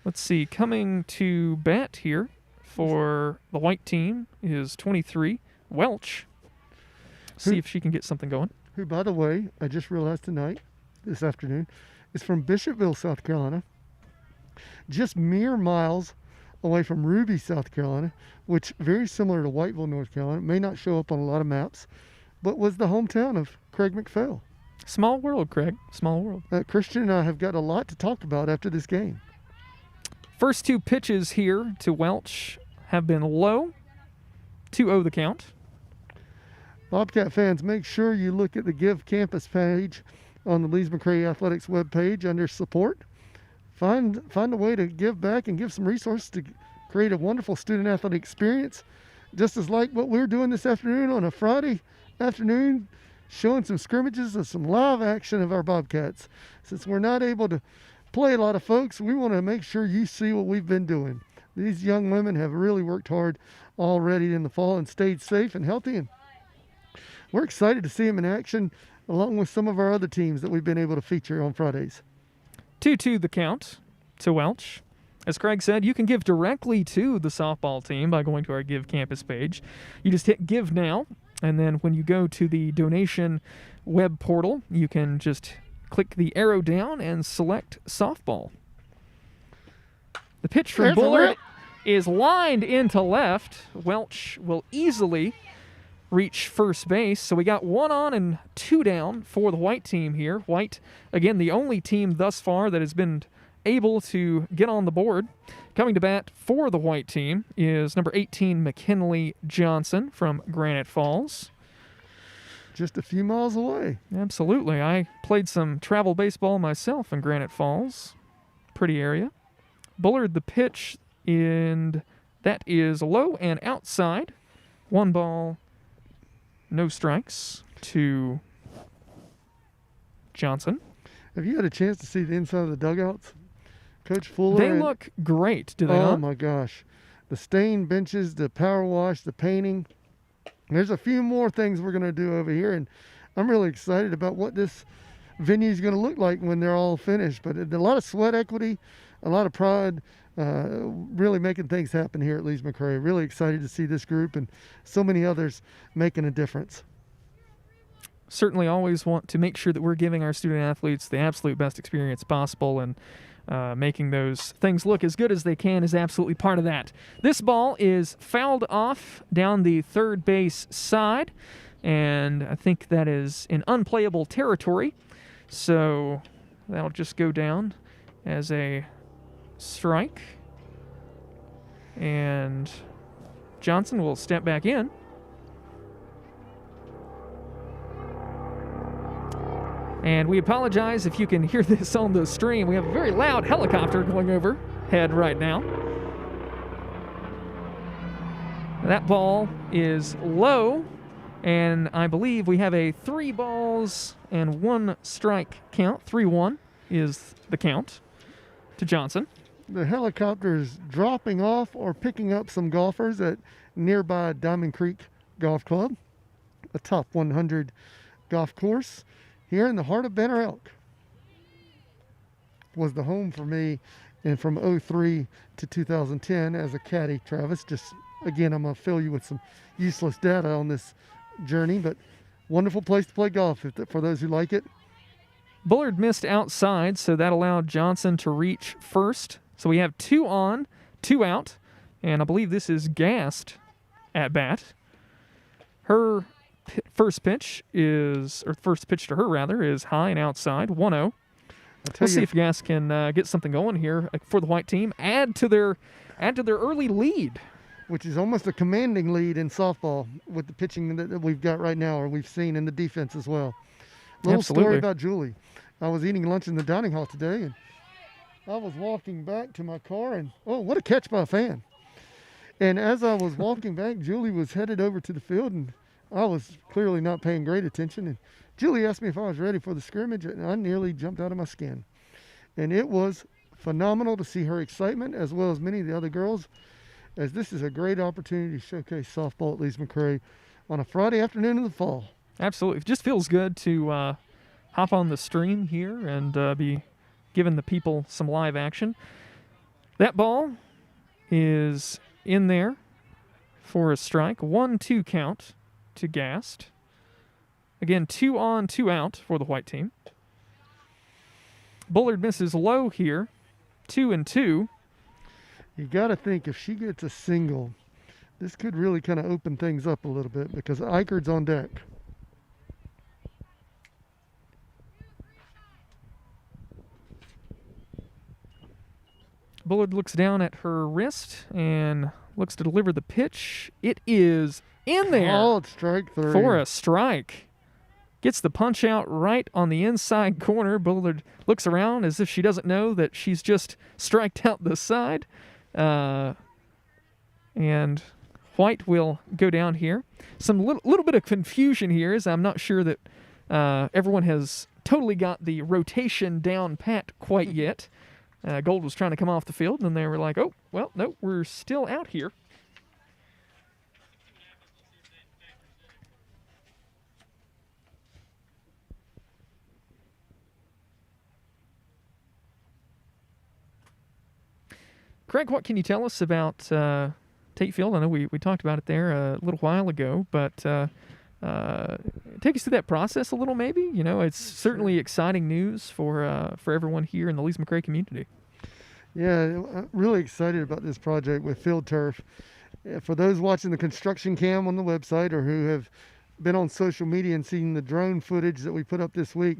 let's see, coming to bat here for the white team is 23, Welch. See if she can get something going. Who, by the way, I just realized this afternoon, is from Bishopville, South Carolina. Just mere miles away from Ruby, South Carolina, which very similar to Whiteville, North Carolina. May not show up on a lot of maps, but was the hometown of Craig Mcphail. Small world, Craig. Small world. Christian and I have got a lot to talk about after this game. First 2 pitches here to Welch have been low. 2-0 the count. Bobcat fans, make sure you look at the Give Campus page on the Lees-McRae Athletics webpage under support. Find a way to give back and give some resources to create a wonderful student athlete experience, just as like what we're doing this afternoon on a Friday afternoon showing some scrimmages of some live action of our Bobcats. Since we're not able to play a lot of folks, we want to make sure you see what we've been doing. These young women have really worked hard already in the fall and stayed safe and healthy, and we're excited to see them in action along with some of our other teams that we've been able to feature on Fridays. 2-2 the count to Welch. As Craig said, you can give directly to the softball team by going to our Give Campus page. You just hit Give Now, and then when you go to the donation web portal, you can just click the arrow down and select softball. The pitch from Bullard is lined into left. Welch will easily reach first base. So we got 1 on and 2 down for the white team here. White, again, the only team thus far that has been able to get on the board. Coming to bat for the white team is number 18, McKinley Johnson from Granite Falls. Just a few miles away. Absolutely. I played some travel baseball myself in Granite Falls. Pretty area. Bullard the pitch, and that is low and outside. 1 ball, no strikes to Johnson. Have you had a chance to see the inside of the dugouts? Coach Fuller. They look great, do they not? Oh, my gosh. The stained benches, the power wash, the painting. There's a few more things we're going to do over here, and I'm really excited about what this venue is going to look like when they're all finished. But a lot of sweat equity, a lot of pride, really making things happen here at Lees-McRae. Really excited to see this group and so many others making a difference. Certainly always want to make sure that we're giving our student athletes the absolute best experience possible, and making those things look as good as they can is absolutely part of that. This ball is fouled off down the third base side, and I think that is in unplayable territory. So that'll just go down as a strike. And Johnson will step back in. And we apologize if you can hear this on the stream. We have a very loud helicopter going overhead right now. That ball is low, and I believe we have a 3 balls and 1 strike count. 3-1 is the count to Johnson. The helicopter is dropping off or picking up some golfers at nearby Diamond Creek Golf Club, a top 100 golf course here in the heart of Banner Elk. Was the home for me, and from 2003 to 2010 as a caddy, Travis. Just, again, I'm going to fill you with some useless data on this journey, but wonderful place to play golf for those who like it. Bullard missed outside, so that allowed Johnson to reach first. So we have 2 on, 2 out, and I believe this is Gast at bat. Her first pitch to her rather, is high and outside, 1-0. We'll see if Gast can get something going here for the white team. Add to their early lead, which is almost a commanding lead in softball with the pitching that we've got right now, or we've seen in the defense as well. Little story about Julie. I was eating lunch in the dining hall today, and I was walking back to my car, and oh, what a catch by a fan. And as I was walking back, Julie was headed over to the field, and I was clearly not paying great attention. And Julie asked me if I was ready for the scrimmage, and I nearly jumped out of my skin. And it was phenomenal to see her excitement, as well as many of the other girls, as this is a great opportunity to showcase softball at Lees-McRae on a Friday afternoon in the fall. Absolutely. It just feels good to hop on the stream here and be giving the people some live action. That ball is in there for a strike. 1-2 count to Gast. Again, 2 on, 2 out for the white team. Bullard misses low here. 2-2. You got to think if she gets a single, this could really kind of open things up a little bit because Eichard's on deck. Bullard looks down at her wrist and looks to deliver the pitch. It is in there. Oh, it's strike 3. For a strike. Gets the punch out right on the inside corner. Bullard looks around as if she doesn't know that she's just striked out the side. And White will go down here. Some little bit of confusion here, as I'm not sure that everyone has totally got the rotation down pat quite yet. Gold was trying to come off the field, and they were like, oh, well, no, we're still out here. Craig, what can you tell us about Tate Field? I know we talked about it there a little while ago, but take us through that process a little, maybe. You know, it's certainly exciting news for everyone here in the Lees-McRae community. Yeah, I'm really excited about this project with Field Turf. For those watching the construction cam on the website or who have been on social media and seen the drone footage that we put up this week,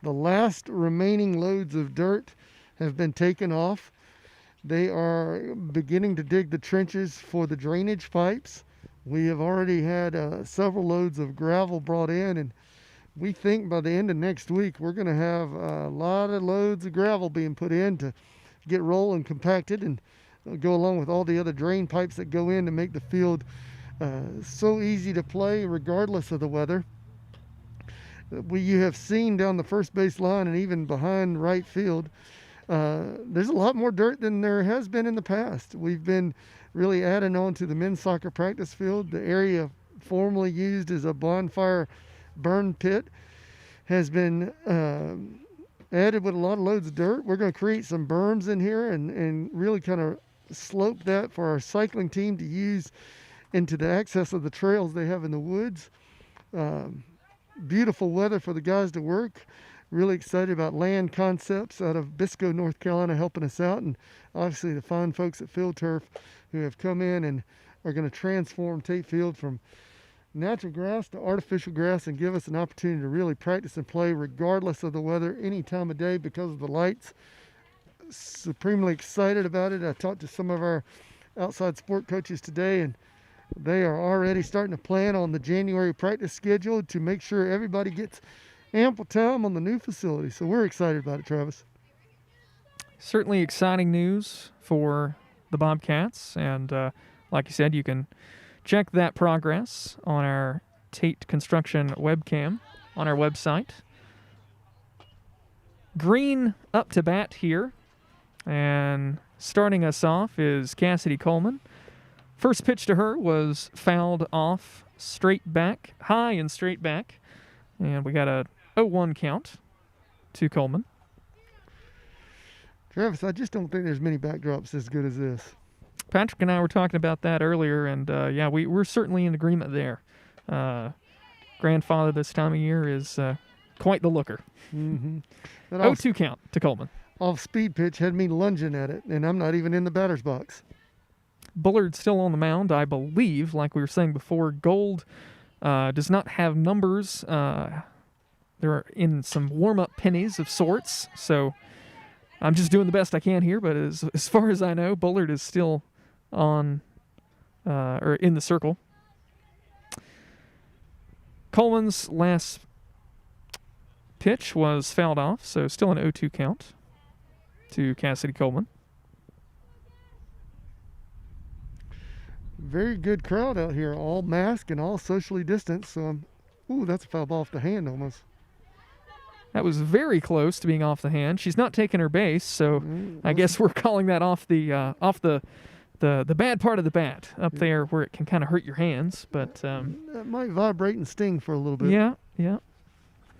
the last remaining loads of dirt have been taken off. They are beginning to dig the trenches for the drainage pipes. We have already had several loads of gravel brought in, and we think by the end of next week we're going to have a lot of loads of gravel being put in to get rolled and compacted and go along with all the other drain pipes that go in to make the field so easy to play regardless of the weather. You have seen down the first base line and even behind right field, there's a lot more dirt than there has been in the past. We've been really adding on to the men's soccer practice field. The area formerly used as a bonfire burn pit has been added with a lot of loads of dirt. We're going to create some berms in here and really kind of slope that for our cycling team to use into the access of the trails they have in the woods. Beautiful weather for the guys to work. Really excited about Land Concepts out of Biscoe, North Carolina, helping us out, and obviously the fine folks at Field Turf who have come in and are going to transform Tate Field from natural grass to artificial grass and give us an opportunity to really practice and play regardless of the weather any time of day because of the lights. Supremely excited about it. I talked to some of our outside sport coaches today, and they are already starting to plan on the January practice schedule to make sure everybody gets ample time on the new facility. So we're excited about it, Travis. Certainly exciting news for the Bobcats. And like you said, you can check that progress on our Tate Construction webcam on our website. Green up to bat here. And starting us off is Cassidy Coleman. First pitch to her was fouled off straight back, high and straight back. And we got a 0-1 count to Coleman. Travis, I just don't think there's many backdrops as good as this. Patrick and I were talking about that earlier, and yeah, we're certainly in agreement there. Grandfather this time of year is quite the looker. Mm-hmm. 0-2 count to Coleman. Off-speed pitch had me lunging at it, and I'm not even in the batter's box. Bullard's still on the mound, I believe. Like we were saying before, Gold does not have numbers. They're in some warm-up pennies of sorts, so I'm just doing the best I can here. But as far as I know, Bullard is still on or in the circle. Coleman's last pitch was fouled off, so still an 0-2 count to Cassidy Coleman. Very good crowd out here, all masked and all socially distanced. So, ooh, that's a foul ball off the hand almost. That was very close to being off the hand. She's not taking her base, so I guess we're calling that off the bad part of the bat up there where it can kind of hurt your hands. But that might vibrate and sting for a little bit. Yeah.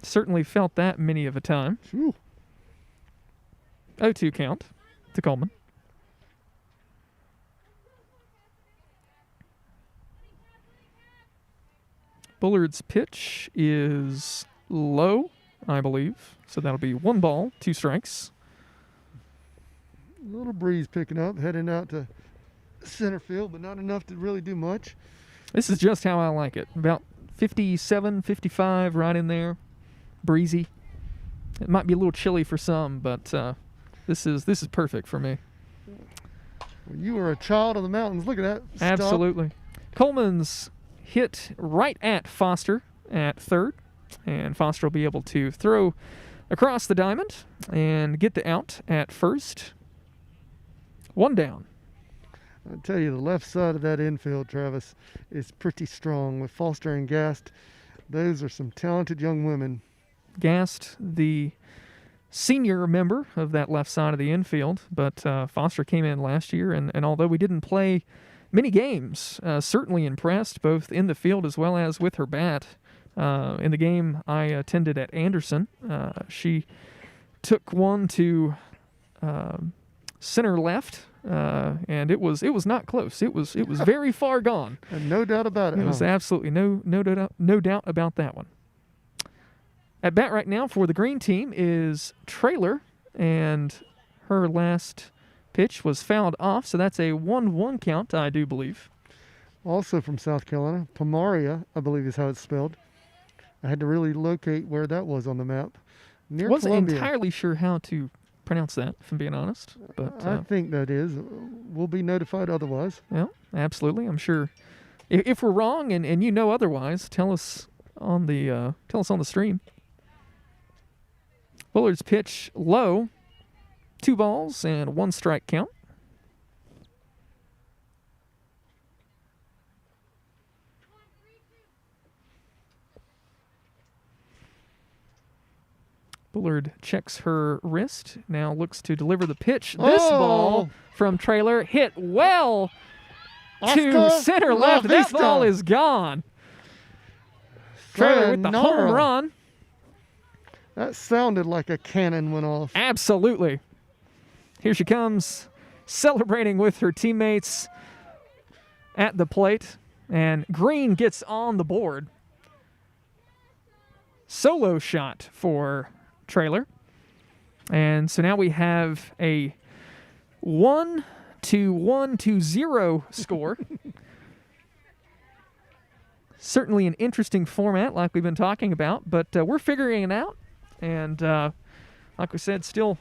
Certainly felt that many of a time. Ooh. 0-2 count to Coleman. Bullard's pitch is low, I believe. So that'll be 1 ball, 2 strikes. A little breeze picking up, heading out to center field, but not enough to really do much. This is just how I like it. About 57, 55, right in there. Breezy. It might be a little chilly for some, but this is perfect for me. Well, you are a child of the mountains. Look at that. Absolutely. Coleman's hit right at Foster at third, and Foster will be able to throw across the diamond and get the out at first. 1 down. I tell you, the left side of that infield, Travis, is pretty strong with Foster and Gast. Those are some talented young women. Gast, the senior member of that left side of the infield, but Foster came in last year, and although we didn't play many games, certainly impressed both in the field as well as with her bat. In the game I attended at Anderson, she took one to center left, and it was not close. It was very far gone. And no doubt about it. It was absolutely no doubt about that one. At bat right now for the green team is Traylor, and her last pitch was fouled off, so that's a 1-1 count, I do believe. Also from South Carolina, Pomaria, I believe is how it's spelled. I had to really locate where that was on the map. Near Wasn't Columbia. entirely sure how to pronounce that, if I'm being honest. But I think that is. We'll be notified otherwise. Yeah, absolutely. I'm sure. If we're wrong and you know otherwise, tell us on the stream. Bullard's pitch low, 2 balls and 1 strike count. Bullard checks her wrist, now looks to deliver the pitch. This ball from Traylor hit well to center left. That ball is gone. Traylor with the home run. That sounded like a cannon went off. Absolutely. Here she comes, celebrating with her teammates at the plate, and Green gets on the board. Solo shot for Traylor. And so now we have a 1-1-0 score. Certainly an interesting format like we've been talking about, but we're figuring it out. And like we said, still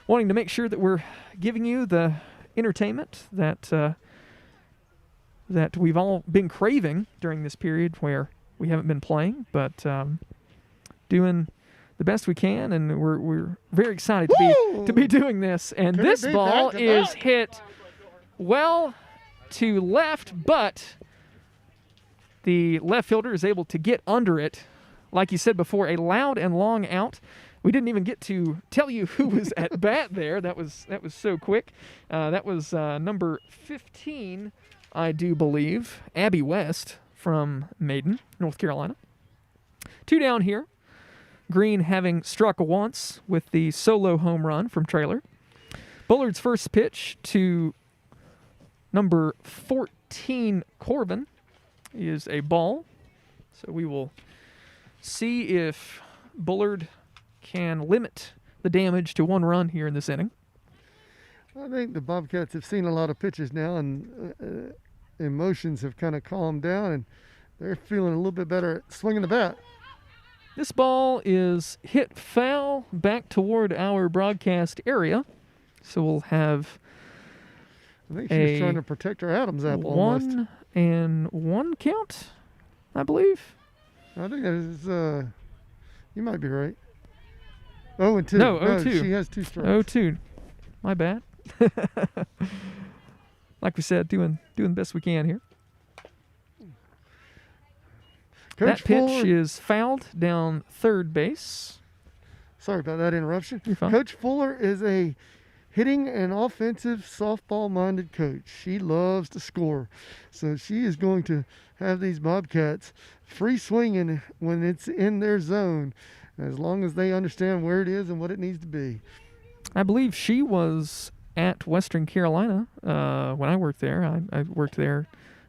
wanting to make sure that we're giving you the entertainment that that we've all been craving during this period where we haven't been playing, but doing the best we can, and we're very excited to be doing this. And this ball is hit well to left, but the left fielder is able to get under it. Like you said before, a loud and long out. We didn't even get to tell you who was at bat there. That was so quick. That was number 15, I do believe, Abby West from Maiden, North Carolina. 2 down here. Green having struck once with the solo home run from Traylor. Bullard's first pitch to number 14, Corbin, is a ball. So we will see if Bullard can limit the damage to 1 run here in this inning. I think the Bobcats have seen a lot of pitches now, and emotions have kind of calmed down, and they're feeling a little bit better at swinging the bat. This ball is hit foul back toward our broadcast area. So we'll have I think she's trying to protect her Adam's apple almost. 1-1 count, I believe. I think that is, you might be right. 0-2. No, 0-2. She has 2 strikes. 0-2. My bad. Like we said, doing the best we can here. Coach that pitch Fuller is fouled down third base. Sorry about that interruption. You're fine. Coach Fuller is a hitting and offensive softball-minded coach. She loves to score. So she is going to have these Bobcats free swinging when it's in their zone, as long as they understand where it is and what it needs to be. I believe she was at Western Carolina when I worked there. I worked there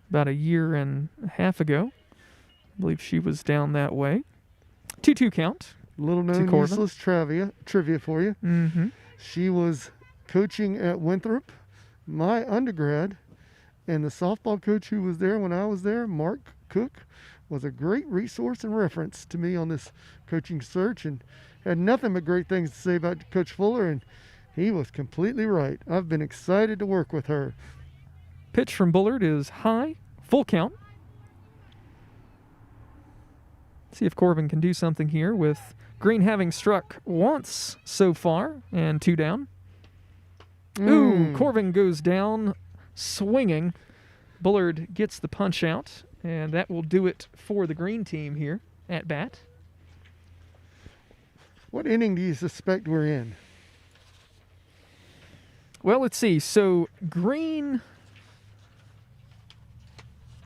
about 1.5 years ago. I believe she was down that way. 2-2 count. Little known useless trivia for you. Mm-hmm. She was coaching at Winthrop, my undergrad, and the softball coach who was there when I was there, Mark Cook, was a great resource and reference to me on this coaching search, and had nothing but great things to say about Coach Fuller, and he was completely right. I've been excited to work with her. Pitch from Bullard is high, full count. See if Corbin can do something here with Green having struck once so far and 2 down. Ooh, Corbin goes down swinging. Bullard gets the punch out, and that will do it for the green team here at bat. What inning do you suspect we're in? Well, let's see. So green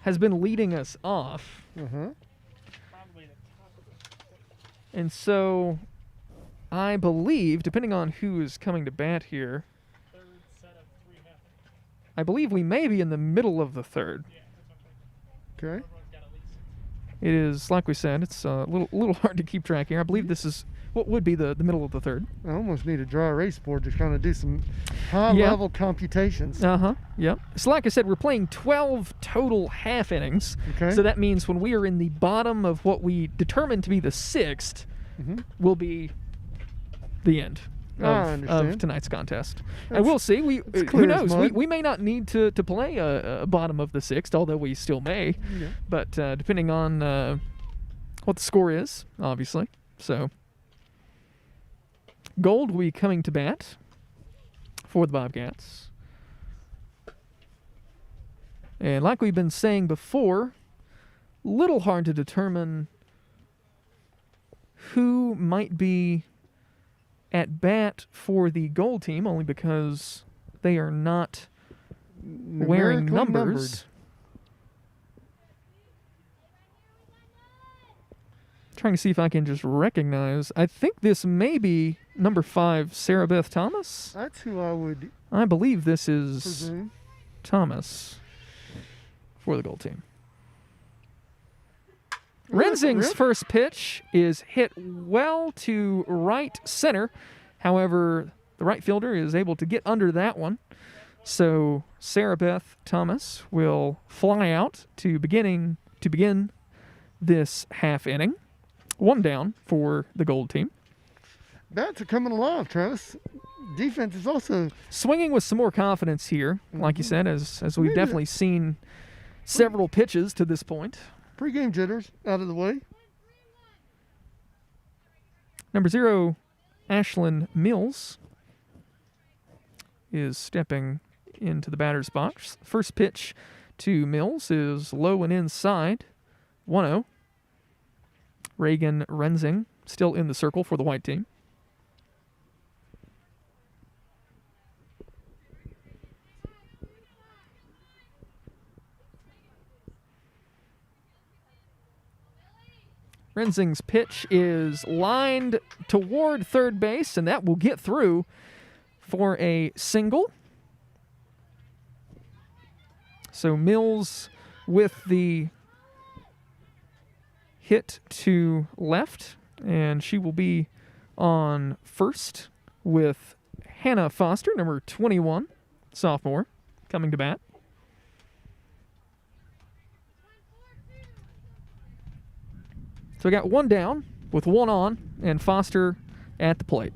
has been leading us off. Uh-huh. And so I believe, depending on who is coming to bat here, I believe we may be in the middle of the third. Okay. It is, like we said, it's a little hard to keep track here. I believe this is what would be the middle of the third. I almost need a dry erase board to kind of do some high-level computations. Yep. So like I said, we're playing 12 total half innings. Okay. So that means when we are in the bottom of what we determine to be the sixth, will be the end of tonight's contest. And we'll see. Who knows? We may not need to play a bottom of the sixth, although we still may. Yeah. But depending on what the score is, obviously. So Gold will be coming to bat for the Bobcats. And like we've been saying before, little hard to determine who might be at bat for the Gold team, only because they are not wearing numbers. Trying to see if I can just recognize. I think this may be number 5, Sarah Beth Thomas. That's who I would I believe this is presume. Thomas for the Gold team. Renzing's first pitch is hit well to right center. However, the right fielder is able to get under that one. So Sarah Beth Thomas will fly out to begin this half inning. 1 down for the Gold team. Bats are coming alive, Travis. Defense is also swinging with some more confidence here, like you said, as we've definitely seen several pitches to this point. Pre-game jitters out of the way. Number 0, Ashlyn Mills, is stepping into the batter's box. First pitch to Mills is low and inside, 1-0. Reagan Renzing still in the circle for the white team. Renzing's pitch is lined toward third base, and that will get through for a single. So Mills with the hit to left, and she will be on first with Hannah Foster, number 21, sophomore, coming to bat. So we got 1 down with 1 on, and Foster at the plate.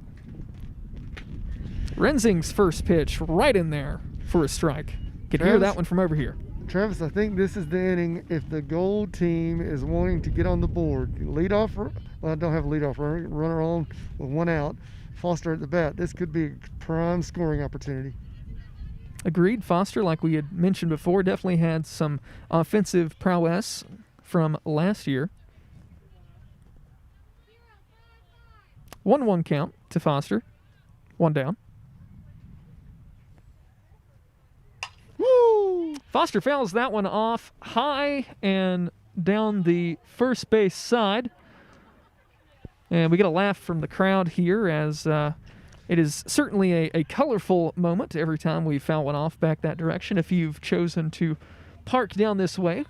Renzing's first pitch right in there for a strike. Could hear that one from over here. Travis, I think this is the inning if the Gold team is wanting to get on the board. Lead off, well, I don't have a lead off runner on with 1 out. Foster at the bat. This could be a prime scoring opportunity. Agreed. Foster, like we had mentioned before, definitely had some offensive prowess from last year. 1-1 count to Foster. 1 down. Woo! Foster fouls that one off high and down the first base side. And we get a laugh from the crowd here as it is certainly a colorful moment every time we foul one off back that direction. If you've chosen to park down this way,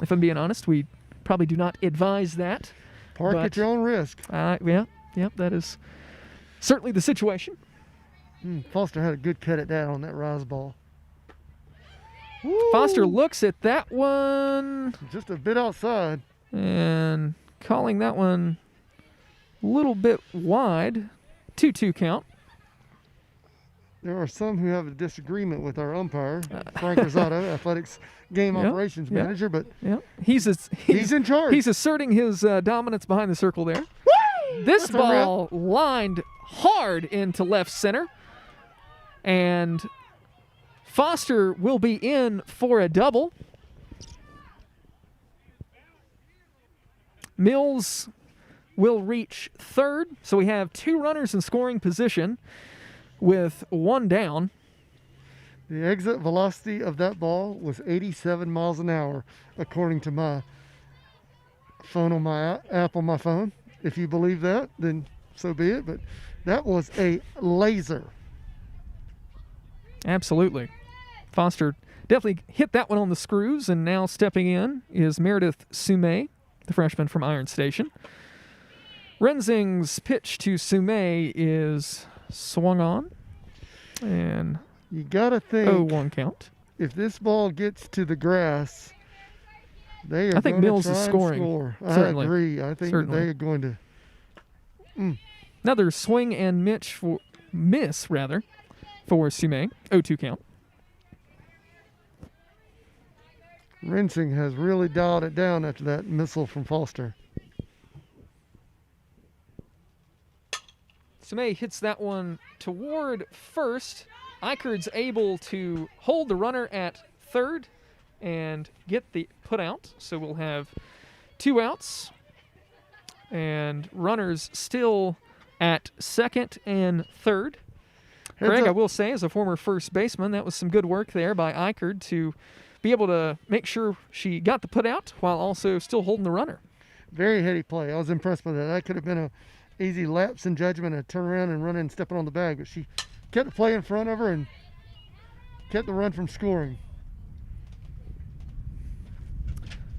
if I'm being honest, we probably do not advise that. Park at your own risk. Yeah, that is certainly the situation. Foster had a good cut at that on that rise ball. Woo! Foster looks at that one. Just a bit outside. And calling that one a little bit wide. 2-2 count. There are some who have a disagreement with our umpire, Frank Rosado, athletics game operations manager, but he's in charge. He's asserting his dominance behind the circle there. Woo! This ball lined hard into left center. And Foster will be in for a double. Mills will reach third. So we have 2 runners in scoring position with 1 down. The exit velocity of that ball was 87 miles an hour, according to my phone on my app on my phone. If you believe that, then so be it. But that was a laser. Absolutely. Foster definitely hit that one on the screws, and now stepping in is Meredith Sumai, the freshman from Iron Station. Rensing's pitch to Sumai is swung on, and you got to think 0-1 count. If this ball gets to the grass, they are I think going Mills to try is and scoring. score. Certainly. I agree. I think Certainly. they are going to. Another swing and miss for Sumai. 0-2 count. Rensing has really dialed it down after that missile from Foster. Sumai hits that one toward first. Eichard's able to hold the runner at third and get the put out. So we'll have 2 outs. And runners still at second and third. Greg, I will say, as a former first baseman, that was some good work there by Eichard to be able to make sure she got the put out while also still holding the runner. Very heady play. I was impressed with that. That could have been a easy lapse in judgment, a turn around and run in and stepping on the bag, but she kept the play in front of her and kept the run from scoring.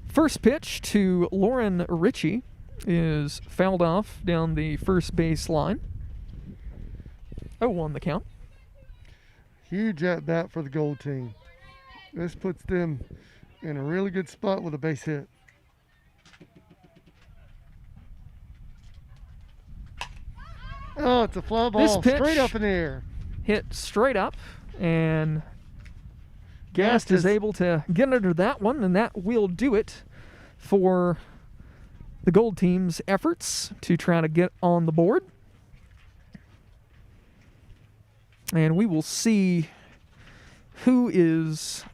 First pitch to Lauren Ritchie is fouled off down the first base line. 0-1 the count. Huge at bat for the Gold team. This puts them in a really good spot with a base hit. Oh, it's a fly ball This pitch straight up in the air. Hit straight up, and Gast is able to get under that one, and that will do it for the Gold team's efforts to try to get on the board. And we will see who is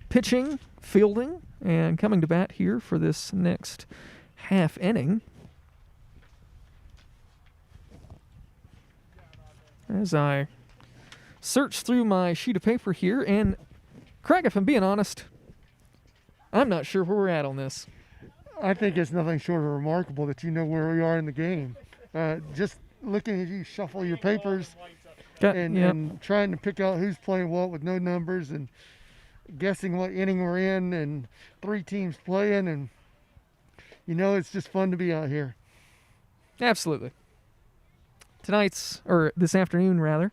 pitching, fielding, and coming to bat here for this next half inning. As I search through my sheet of paper here, and Craig, if I'm being honest, I'm not sure where we're at on this. I think it's nothing short of remarkable that you know where we are in the game. Just looking at you shuffle your papers and trying to pick out who's playing what with no numbers and guessing what inning we're in and 3 teams playing, and you know it's just fun to be out here. Absolutely. This afternoon rather,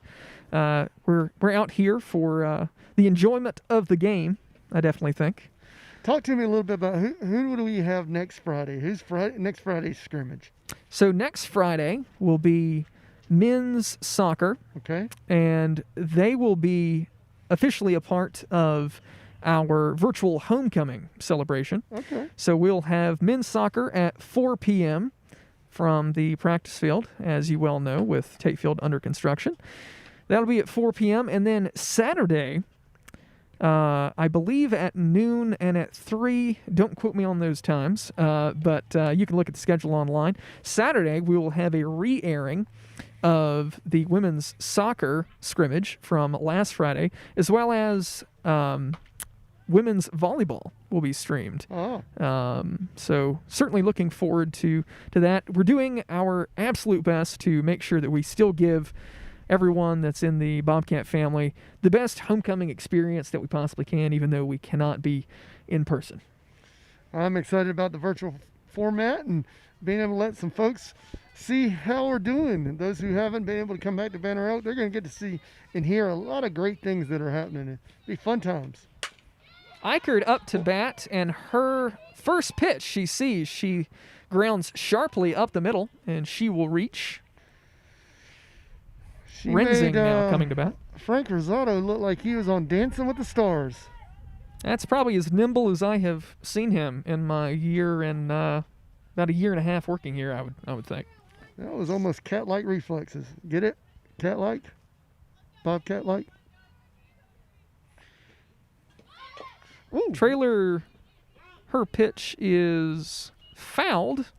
we're out here for the enjoyment of the game, I definitely think. Talk to me a little bit about who do we have next Friday? Who's next Friday's scrimmage? So next Friday will be men's soccer. Okay. And they will be officially a part of our virtual homecoming celebration. Okay. So we'll have men's soccer at 4 p.m. from the practice field, as you well know, with Tate Field under construction. That'll be at 4 p.m. And then Saturday, I believe at noon and at 3. Don't quote me on those times, but you can look at the schedule online. Saturday, we will have a re-airing of the women's soccer scrimmage from last Friday, as well as women's volleyball will be streamed. Oh. So certainly looking forward to that. We're doing our absolute best to make sure that we still give everyone that's in the Bobcat family the best homecoming experience that we possibly can, even though we cannot be in person. I'm excited about the virtual format and being able to let some folks see how we're doing. And those who haven't been able to come back to Banner Oak, they're going to get to see and hear a lot of great things that are happening. It'll be fun times. Eichard up to bat, and her first pitch she grounds sharply up the middle, and she will reach. Rensing now coming to bat. Frank Rosado looked like he was on Dancing with the Stars. That's probably as nimble as I have seen him in my year and about a year and a half working here, I would think. That was almost cat-like reflexes. Get it? Cat-like? Bobcat-like? Ooh. Trailer, her pitch is fouled.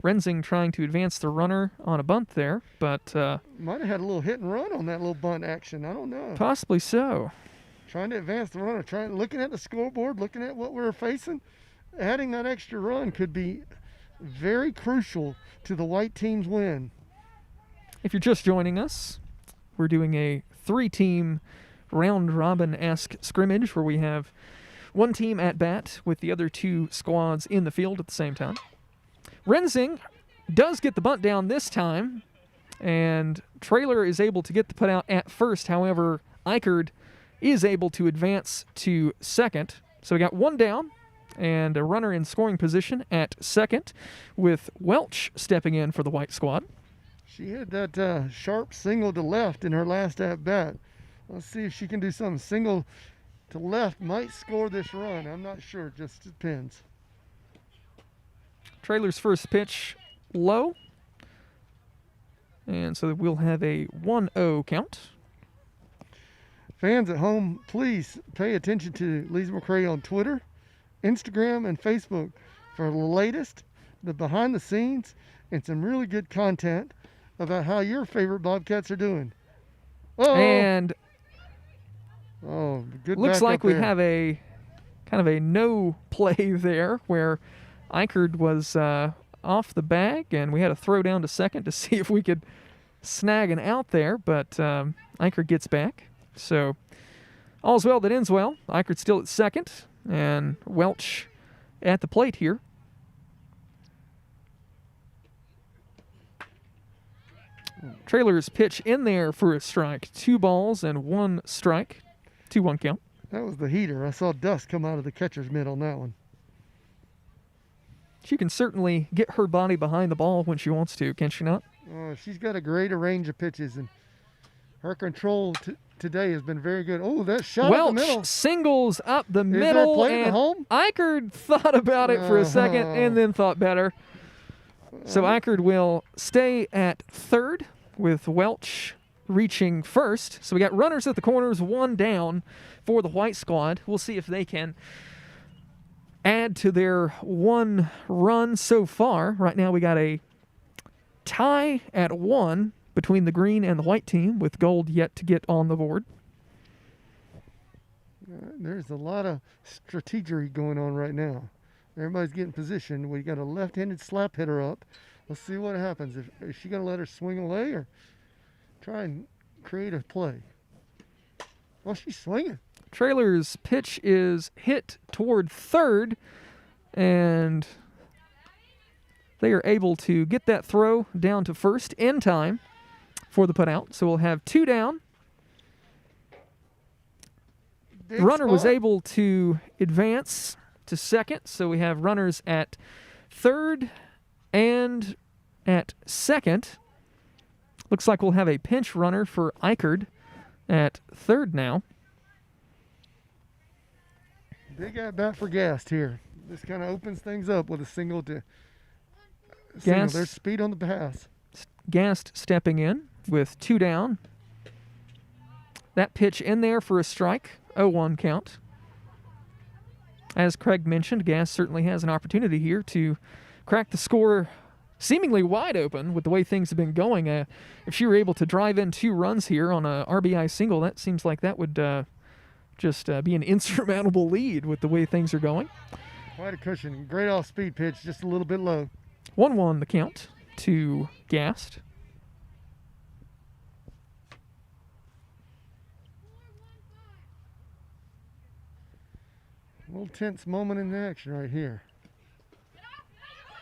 Rensing trying to advance the runner on a bunt there, but Might have had a little hit and run on that little bunt action. I don't know. possibly so. Trying to advance the runner, looking at the scoreboard, looking at what we're facing. Adding that extra run could be very crucial to the white team's win. If you're just joining us, we're doing a 3-team round-robin-esque scrimmage where we have one team at bat with the other 2 squads in the field at the same time. Rensing does get the bunt down this time, and Trailer is able to get the put out at first. However, Eichard is able to advance to second. So we got 1 down and a runner in scoring position at second with Welch stepping in for the white squad. She had that sharp single to left in her last at-bat. Let's see if she can do something. Single to left might score this run. I'm not sure. Just depends. Trailer's first pitch low. And so we'll have a 1-0 count. Fans at home, please pay attention to Lees-McRae on Twitter, Instagram, and Facebook for the latest, the behind the scenes, and some really good content about how your favorite Bobcats are doing. Oh, And good. looks back like up we there. have a kind of a no play there where Eichard was off the bag, and we had to throw down to second to see if we could snag an out there, but Eichard gets back. So all's well that ends well. Eichard's still at second, and Welch at the plate here. Trailer's pitch in there for a strike. 2 balls and 1 strike. 2-1 count. That was the heater. I saw dust come out of the catcher's mitt on that one. She can certainly get her body behind the ball when she wants to, can she not? She's got a greater range of pitches, and her control today has been very good. Oh, that shot up the middle. Welch singles up the Is there a middle, play at and home? Eichard thought about it for a second and then thought better. So Eichard will stay at third with Welch reaching first. So we got runners at the corners, 1 down for the white squad. We'll see if they can add to their 1 run so far. Right now we got a tie at 1 between the green and the white team, with gold yet to get on the board. There's a lot of strategery going on right now. Everybody's getting positioned. We got a left-handed slap hitter up. Let's see what happens. Is she going to let her swing away or try and create a play? Well, she's swinging. Trailer's pitch is hit toward third, and they are able to get that throw down to first in time for the putout. So we'll have 2 down. Big The runner was spot. able to advance to second, so we have runners at third and at second. Looks like we'll have a pinch runner for Eichard at third now. Big at bat for Gast here. This kind of opens things up with a single to single. Gast. There's speed on the pass. Gast stepping in with 2 down. That pitch in there for a strike, 0-1 count. As Craig mentioned, Gast certainly has an opportunity here to crack the score seemingly wide open with the way things have been going. If she were able to drive in 2 runs here on a RBI single, that seems like that would just be an insurmountable lead with the way things are going. Quite a cushion. Great off-speed pitch, just a little bit low. 1-1 the count to Gast. A little tense moment in the action right here.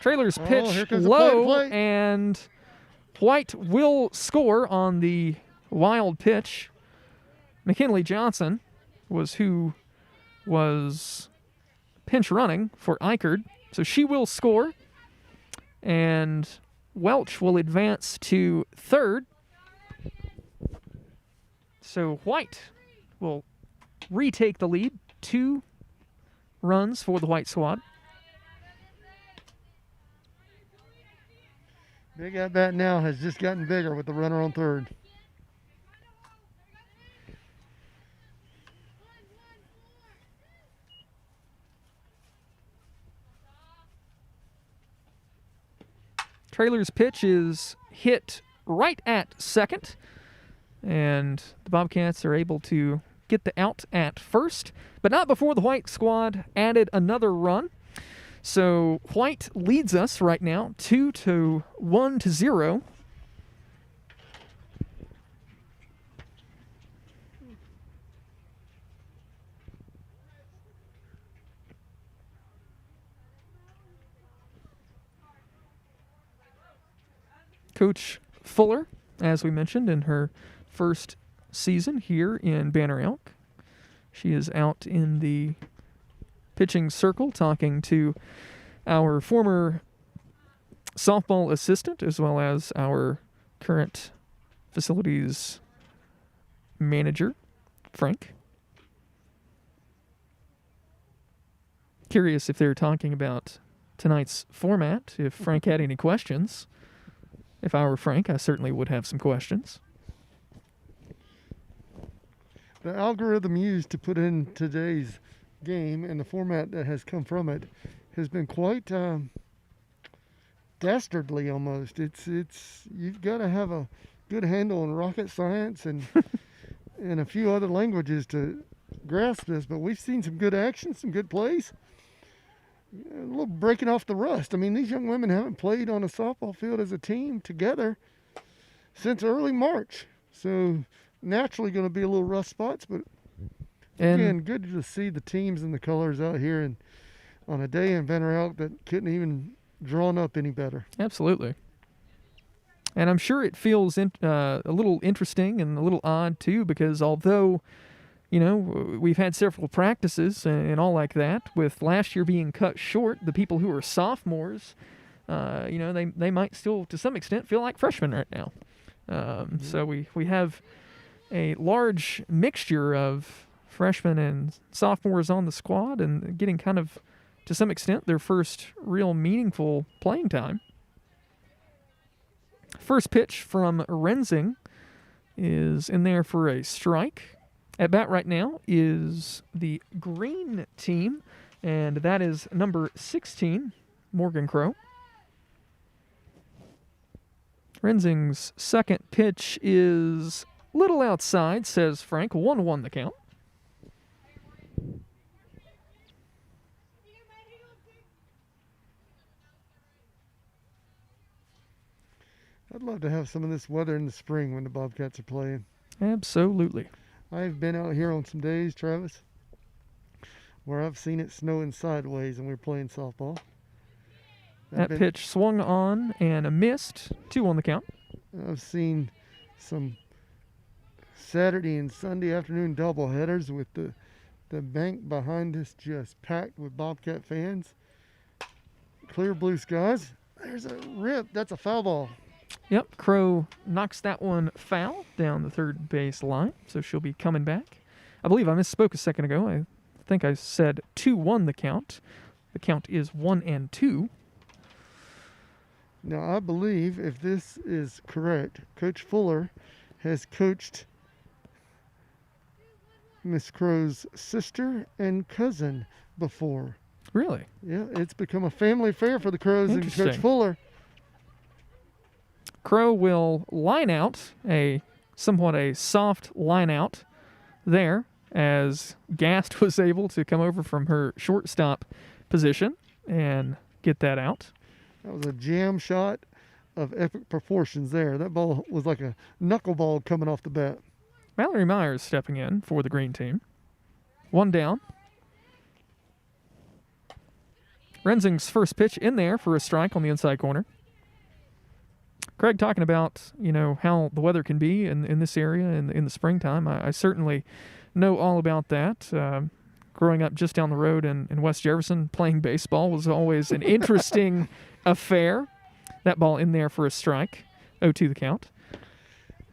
Trailer's Oh, pitch here comes the low, play. and White will score on the wild pitch. McKinley Johnson was who was pinch running for Eichard, so she will score, and Welch will advance to third. So White will retake the lead, 2 runs for the white squad. Big at bat now has just gotten bigger with the runner on third. Trailer's pitch is hit right at second, and the Bobcats are able to get the out at first, but not before the White squad added another run. So White leads us right now 2-1-0. Coach Fuller, as we mentioned, in her first season here in Banner Elk. She is out in the pitching circle talking to our former softball assistant as well as our current facilities manager, Frank. Curious if they're talking about tonight's format, if Frank had any questions. If I were Frank, I certainly would have some questions. The algorithm used to put in today's game and the format that has come from it has been quite dastardly almost. It's you've got to have a good handle on rocket science and and a few other languages to grasp this, but we've seen some good action, some good plays. A little breaking off the rust. I mean, these young women haven't played on a softball field as a team together since early March. So naturally going to be a little rust spots, but again, good to see the teams and the colors out here and on a day in Banner Elk that couldn't even drawn up any better. Absolutely. And I'm sure it feels a little interesting and a little odd too, because although, you know, we've had several practices and all like that, with last year being cut short, the people who are sophomores, you know, they might still to some extent feel like freshmen right now. So we have a large mixture of freshmen and sophomores on the squad and getting kind of, to some extent, their first real meaningful playing time. First pitch from Rensing is in there for a strike. At bat right now is the green team, and that is number 16, Morgan Crowe. Rensing's second pitch is little outside, says Frank. 1-1 the count. I'd love to have some of this weather in the spring when the Bobcats are playing. Absolutely. I've been out here on some days, Travis, where I've seen it snowing sideways and we're playing softball. That pitch swung on and missed. 2 on the count. I've seen some Saturday and Sunday afternoon doubleheaders with the bank behind us just packed with Bobcat fans. Clear blue skies. There's a rip. That's a foul ball. Yep, Crowe knocks that one foul down the third base line, so she'll be coming back. I believe I misspoke a second ago. I think I said 2-1 the count. The count is 1-2. Now, I believe, if this is correct, Coach Fuller has coached Miss Crowe's sister and cousin before. Really? Yeah, it's become a family affair for the Crows and Coach Fuller. Crowe will line out, somewhat a soft line out there, as Gast was able to come over from her shortstop position and get that out. That was a jam shot of epic proportions there. That ball was like a knuckleball coming off the bat. Mallory Myers stepping in for the green team. 1 down. Rensing's first pitch in there for a strike on the inside corner. Craig talking about, you know, how the weather can be in this area in the springtime. I certainly know all about that. Growing up just down the road in West Jefferson, playing baseball was always an interesting affair. That ball in there for a strike. 0-2 the count.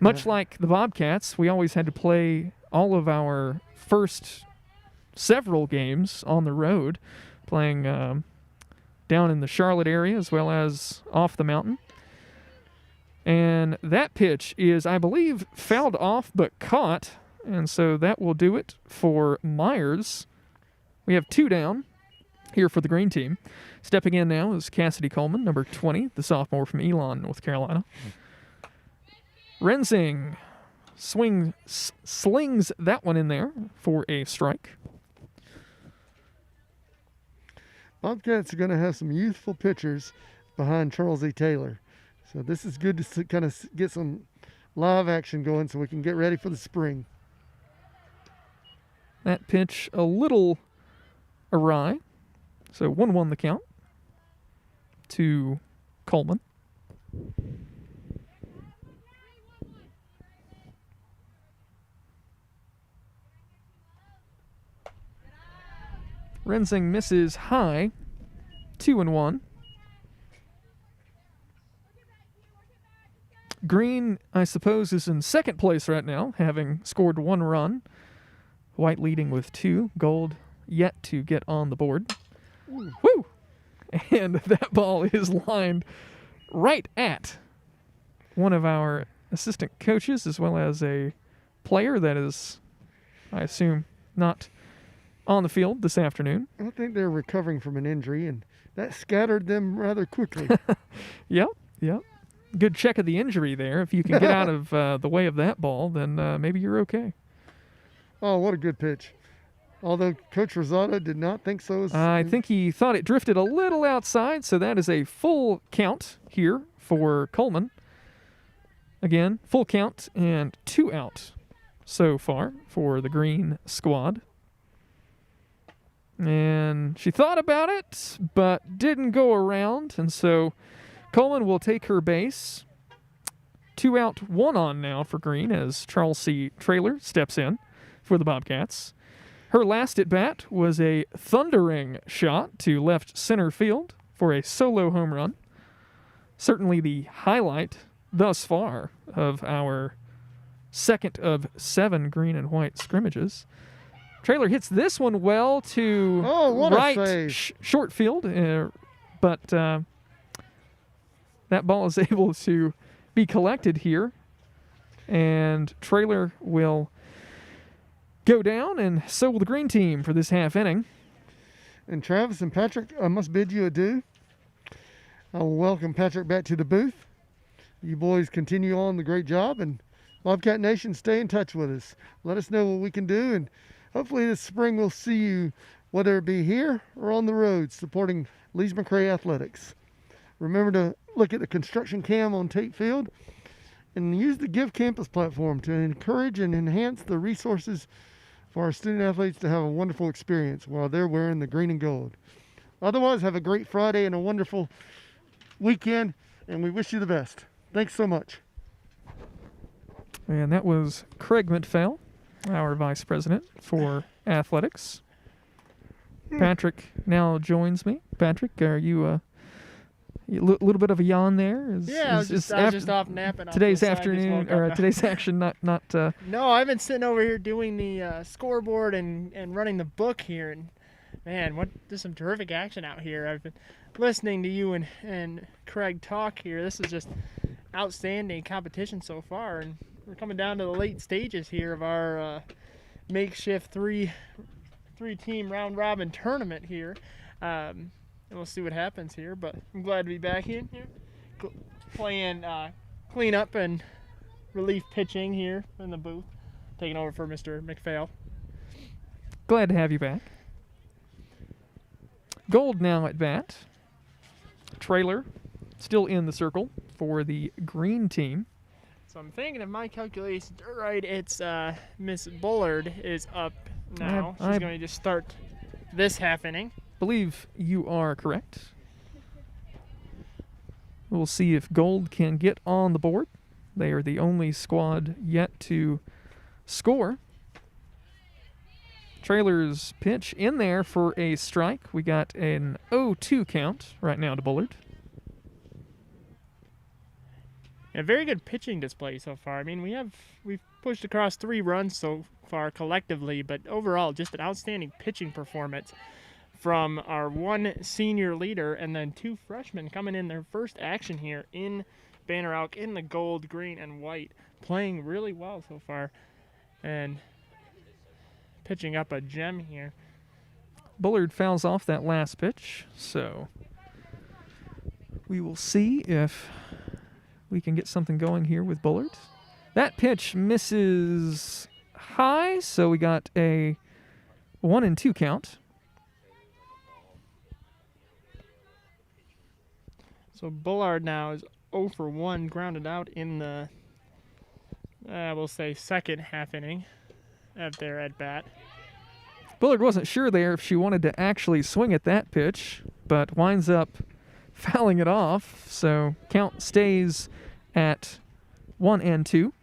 Much like the Bobcats, we always had to play all of our first several games on the road, playing down in the Charlotte area as well as off the mountain. And that pitch is, I believe, fouled off but caught, and so that will do it for Myers. We have 2 down. here for the green team. Stepping in now is Cassidy Coleman, number 20, the sophomore from Elon, North Carolina. Rensing slings that one in there for a strike. Bobcats are going to have some youthful pitchers behind Charles E. Taylor. So this is good to kind of get some live action going so we can get ready for the spring. That pitch a little awry. So 1-1 the count to Coleman. Rensing misses high, 2-1. Green, I suppose, is in second place right now, having scored 1 run. White leading with 2. Gold yet to get on the board. Woo! And that ball is lined right at one of our assistant coaches, as well as a player that is, I assume, not on the field this afternoon. I think they're recovering from an injury, and that scattered them rather quickly. Yep. Good check of the injury there. If you can get out of the way of that ball, then maybe you're okay. Oh, what a good pitch. Although Coach Rosado did not think so. I think he thought it drifted a little outside, so that is a full count here for Coleman. Again, full count and 2 out so far for the green squad. And she thought about it, but didn't go around, and so Coleman will take her base. 2 out, 1 on now for green as Charles C. Traylor steps in for the Bobcats. Her last at bat was a thundering shot to left center field for a solo home run. Certainly the highlight thus far of our second of 7 green and white scrimmages. Traylor hits this one well to right short field, but that ball is able to be collected here, and Traylor will go down, and so will the green team for this half inning. And Travis and Patrick, I must bid you adieu. I will welcome Patrick back to the booth. You boys continue on the great job, and Bobcat Nation, stay in touch with us. Let us know what we can do, and hopefully this spring we'll see you, whether it be here or on the road, supporting Lees-McRae Athletics. Remember to look at the construction cam on Tate Field and use the Give Campus platform to encourage and enhance the resources for our student athletes to have a wonderful experience while they're wearing the green and gold. Otherwise, have a great Friday and a wonderful weekend, and we wish you the best. Thanks so much. And that was Craig Mcphail, our vice president for athletics. Patrick now joins me. Patrick, are you a little bit of a yawn there? I was just off napping. Today's afternoon, or today's action, not. No, I've been sitting over here doing the scoreboard and running the book here, and man, there's some terrific action out here. I've been listening to you and Craig talk here. This is just outstanding competition so far, and we're coming down to the late stages here of our makeshift three-team round-robin tournament here. And we'll see what happens here, but I'm glad to be back in here playing cleanup and relief pitching here in the booth, taking over for Mr. Mcphail. Glad to have you back. Gold now at bat. Traylor still in the circle for the green team. So I'm thinking if my calculations are right, it's Miss Bullard is up now. She's going to just start this half inning. Believe you are correct. We'll see if Gold can get on the board. They are the only squad yet to score. Traylor's pitch in there for a strike. We got an 0-2 count right now to Bullard. A very good pitching display so far. I mean, we've pushed across 3 runs so far collectively, but overall just an outstanding pitching performance from our 1 senior leader and then 2 freshmen coming in their first action here in Banner Elk in the gold, green, and white, playing really well so far and pitching up a gem here. Bullard fouls off that last pitch, so we will see if we can get something going here with Bullard. That pitch misses high, so we got a 1-2 count. So Bullard now is 0 for 1, grounded out in the, we'll say, second half inning of their at-bat. Bullard wasn't sure there if she wanted to actually swing at that pitch, but winds up fouling it off, so count stays at 1-2.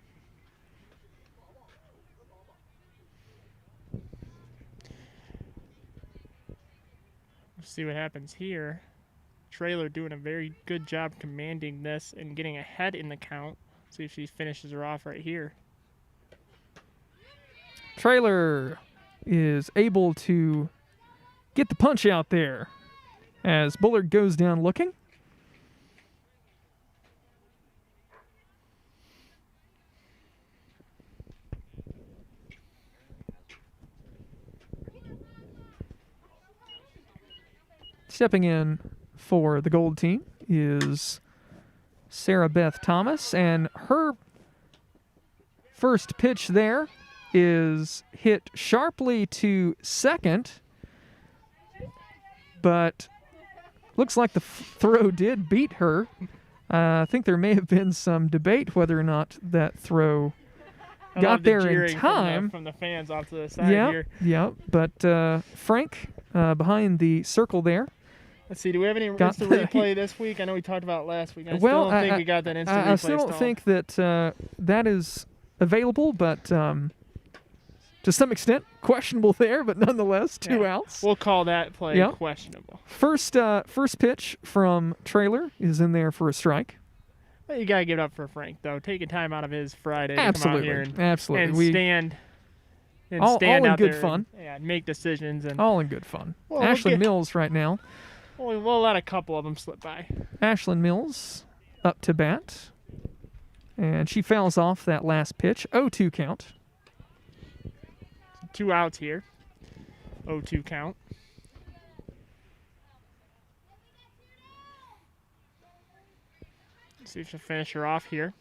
See what happens here. Trailer doing a very good job commanding this and getting ahead in the count. See if she finishes her off right here. Trailer is able to get the punch out there as Bullard goes down looking. Stepping in for the gold team is Sarah Beth Thomas, and her first pitch there is hit sharply to second, but looks like the throw did beat her. I think there may have been some debate whether or not that throw got there in time. From the fans off to the side here. Yeah, but Frank behind the circle there. Let's see, do we have any instant replay this week? I know we talked about it last week. I still don't think we got that instant replay. I still don't think that that is available, but to some extent questionable there, but nonetheless, 2 outs. We'll call that play questionable. First pitch from Trailer is in there for a strike. Well, you got to give it up for Frank, though. Taking time out of his Friday Absolutely. to come out here and Absolutely. stand all in out good there fun. And make decisions. And all in good fun. Well, Ashlyn Mills right now. We'll let a couple of them slip by. Ashlyn Mills up to bat. And she fouls off that last pitch. 0-2 count. 2 outs here. 0-2 count. Let's see if she'll finish her off here.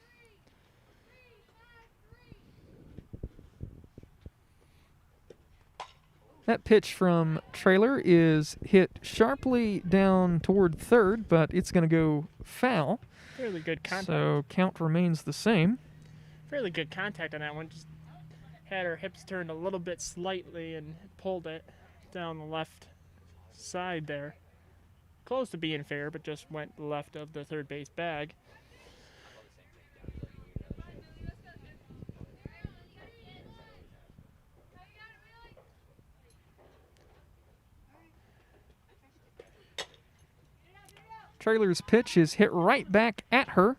That pitch from Trailer is hit sharply down toward third, but it's going to go foul. Fairly good contact. So count remains the same. Fairly good contact on that one. Just had her hips turned a little bit slightly and pulled it down the left side there. Close to being fair, but just went left of the third base bag. Trailer's pitch is hit right back at her,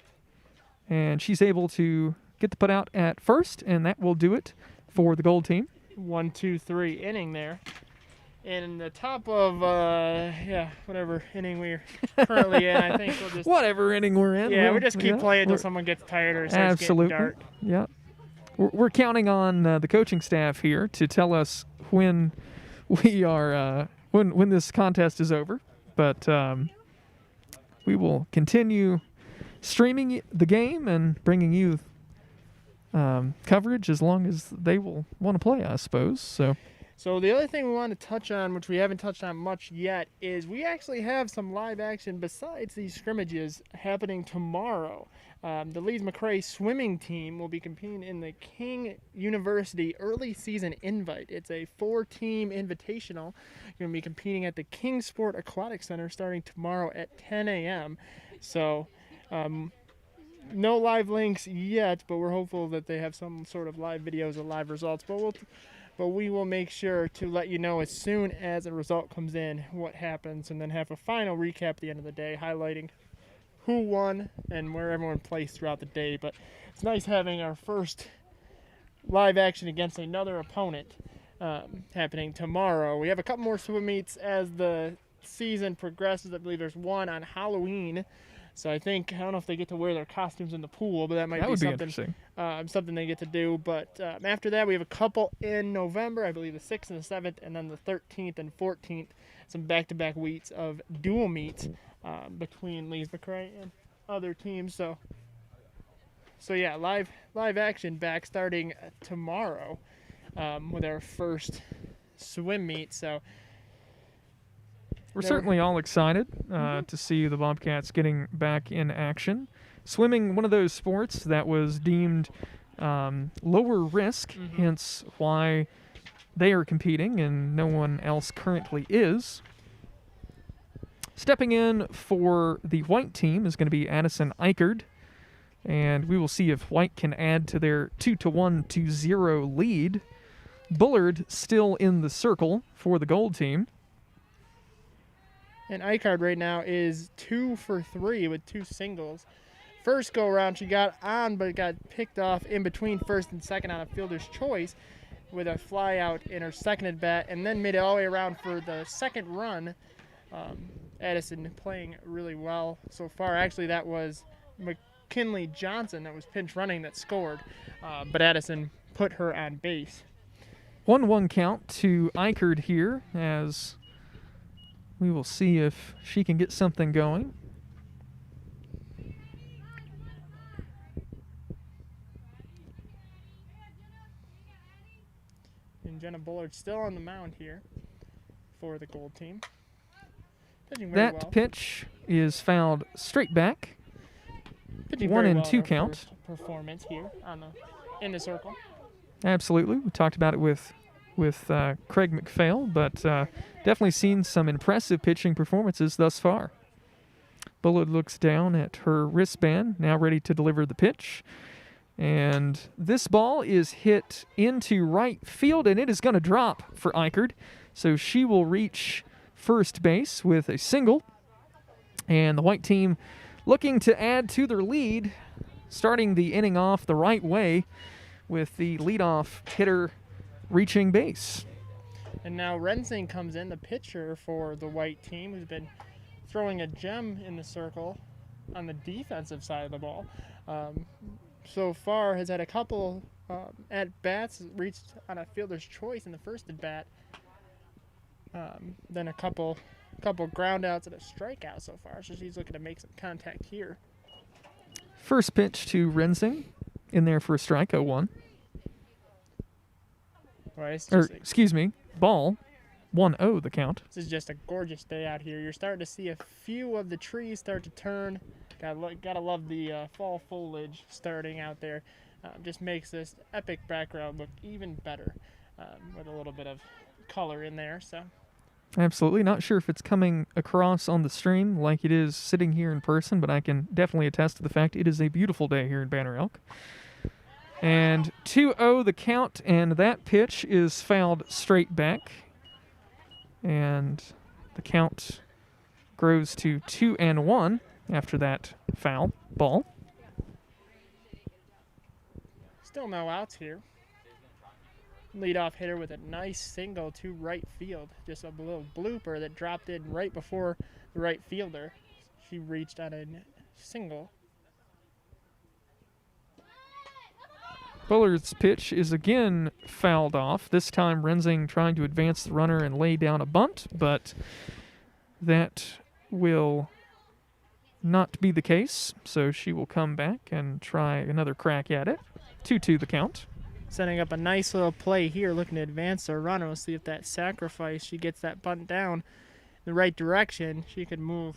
and she's able to get the put out at first, and that will do it for the gold team. 1, 2, 3 inning there. And in the top of, whatever inning we're currently in, I think we'll just... Whatever inning we're in. Yeah, we'll just keep playing until someone gets tired or starts getting dark. Yeah. We're counting on the coaching staff here to tell us when we are, when this contest is over. But we will continue streaming the game and bringing you coverage as long as they will want to play, I suppose. So the other thing we want to touch on, which we haven't touched on much yet, is we actually have some live action besides these scrimmages happening tomorrow. The Lees-McRae swimming team will be competing in the King University Early Season Invite. It's a 4-team invitational. You're going to be competing at the Kingsport Aquatic Center starting tomorrow at 10 a.m. So no live links yet, but we're hopeful that they have some sort of live videos or live results. But we will make sure to let you know as soon as a result comes in what happens, and then have a final recap at the end of the day highlighting who won and where everyone placed throughout the day. But it's nice having our first live action against another opponent happening tomorrow. We have a couple more swim meets as the season progresses. I believe there's one on Halloween So I don't know if they get to wear their costumes in the pool, but that might be would be something. interesting. Something they get to do. But after that, we have a couple in November, I believe the 6th and the 7th, and then the 13th and 14th, some back-to-back weeks of dual meets between Lees-McRae and other teams. So yeah, live action back starting tomorrow with our first swim meet. So we're certainly all excited to see the Bobcats getting back in action. Swimming, one of those sports that was deemed lower risk, hence why they are competing and no one else currently is. Stepping in for the white team is going to be Addison Eichard, and we will see if white can add to their 2-1-0 lead. Bullard still in the circle for the gold team. And Eichard right now is 2 for 3 with 2 singles. First go around, she got on, but got picked off in between first and second on a fielder's choice with a fly out in her second at bat, and then made it all the way around for the second run. Addison playing really well so far. Actually, that was McKinley Johnson that was pinch running that scored, but Addison put her on base. 1-1 count to Eichard here, as we will see if she can get something going. And Jenna Bullard still on the mound here for the gold team. Pitching very That well. pitch is fouled straight back. Pitching 1 very and well 2 in her count. first performance here in the circle. Absolutely. We talked about it with Craig Mcphail, but definitely seen some impressive pitching performances thus far. Bullard looks down at her wristband, now ready to deliver the pitch. And this ball is hit into right field, and it is going to drop for Eichard. So she will reach first base with a single. And the white team looking to add to their lead, starting the inning off the right way with the leadoff hitter reaching base. And now Rensing comes in, the pitcher for the white team, who's been throwing a gem in the circle on the defensive side of the ball. So far has had a couple at-bats, reached on a fielder's choice in the first at-bat. Then a couple ground outs and a strikeout so far, so she's looking to make some contact here. First pitch to Rensing, in there for a strike, 0-1. Right, Excuse me, ball, 1-0 the count. This is just a gorgeous day out here. You're starting to see a few of the trees start to turn. Gotta love the fall foliage starting out there. Just makes this epic background look even better with a little bit of color in there. So Absolutely. Not sure if it's coming across on the stream like it is sitting here in person, but I can definitely attest to the fact it is a beautiful day here in Banner Elk. And 2-0 the count, and that pitch is fouled straight back. And the count grows to 2-1 after that foul ball. still no outs here. Leadoff hitter with a nice single to right field. Just a little blooper that dropped in right before the right fielder. She reached on a single. Bullard's pitch is again fouled off. This time Rensing trying to advance the runner and lay down a bunt, but that will not be the case. So she will come back and try another crack at it. 2-2 the count. Setting up a nice little play here, looking to advance the runner. We'll see if that sacrifice, she gets that bunt down in the right direction. She could move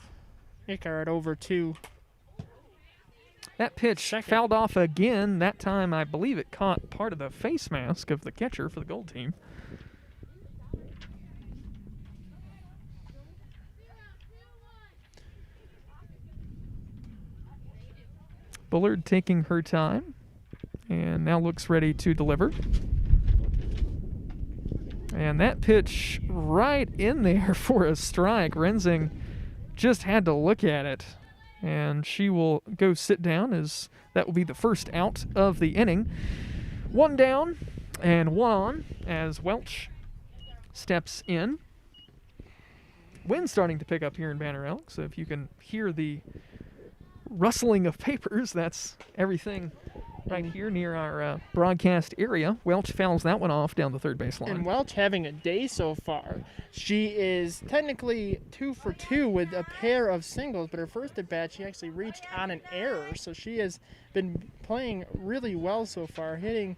Icarus over to that pitch second. Fouled off again. That time I believe it caught part of the face mask of the catcher for the gold team. Bullard taking her time and now looks ready to deliver. And that pitch right in there for a strike. Rensing just had to look at it. And she will go sit down as that will be the first out of the inning. One down and one on as Welch steps in. Wind starting to pick up here in Banner Elk, so if you can hear the rustling of papers. That's everything right here near our broadcast area. Welch fouls that one off down the third base line. And Welch having a day so far. She is technically 2 for 2 with a pair of singles, but her first at bat she actually reached on an error. So she has been playing really well so far, hitting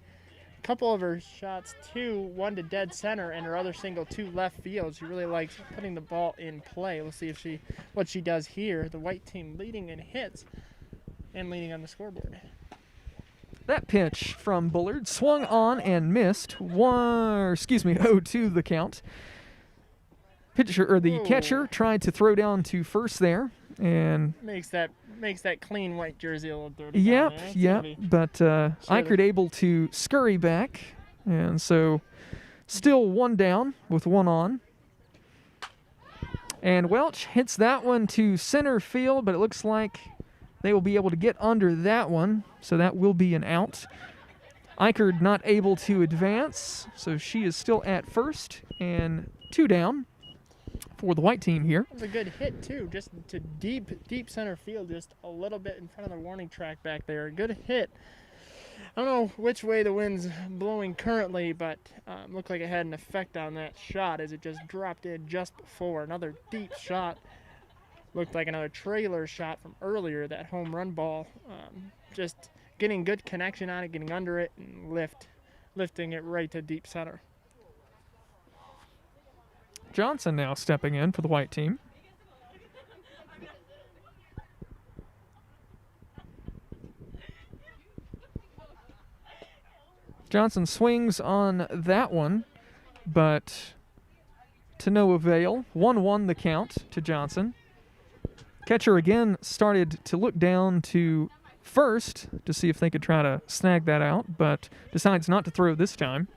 a couple of her shots, one to dead center, and her other single to left field. She really likes putting the ball in play. We'll see if what she does here. The white team leading in hits and leading on the scoreboard. That pitch from Bullard swung on and missed. 0-2 the count. Catcher tried to throw down to first there, and makes that clean white jersey a little dirty. Yep. But Eichert able to scurry back, and so still one down with one on. And Welch hits that one to center field, but it looks like they will be able to get under that one, so that will be an out. Eichert not able to advance, so she is still at first, and 2 down for the white team here. It was a good hit, too, just to deep center field, just a little bit in front of the warning track back there. A good hit. I don't know which way the wind's blowing currently, but looked like it had an effect on that shot as it just dropped in just before. Another deep shot. Looked like another trailer shot from earlier, that home run ball. Just getting good connection on it, getting under it, and lifting it right to deep center. Johnson now stepping in for the white team. Johnson swings on that one, but to no avail. 1-1 the count to Johnson. Catcher again started to look down to first to see if they could try to snag that out, but decides not to throw this time.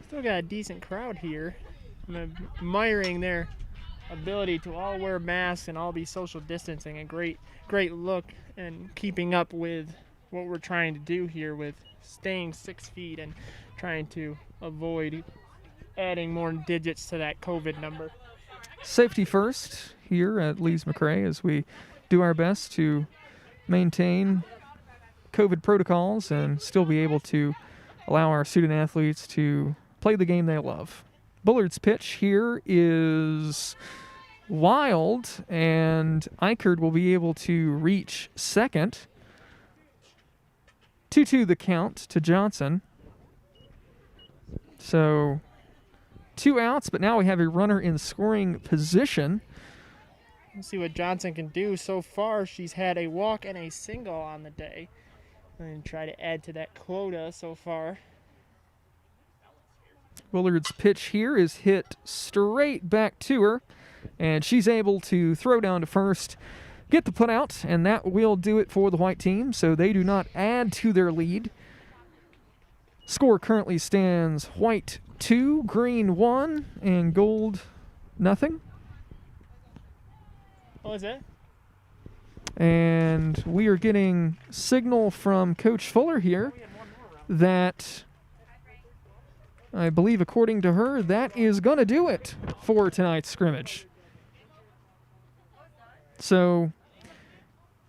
Still got a decent crowd here. I'm admiring their ability to all wear masks and all be social distancing. A great look and keeping up with what we're trying to do here with staying 6 feet and trying to avoid adding more digits to that COVID number. Safety first here at Lees-McRae as we do our best to maintain COVID protocols and still be able to allow our student athletes to play the game they love. Bullard's pitch here is wild, and Eichert will be able to reach second. 2-2 the count to Johnson. So 2 outs, but now we have a runner in scoring position. Let's see what Johnson can do. So far, she's had a walk and a single on the day. And try to add to that quota so far. Willard's pitch here is hit straight back to her, and she's able to throw down to first, get the putout, and that will do it for the white team, so they do not add to their lead. Score currently stands white 2, green 1, and gold nothing. What was that? And we are getting signal from Coach Fuller here that I believe, according to her, that is going to do it for tonight's scrimmage. So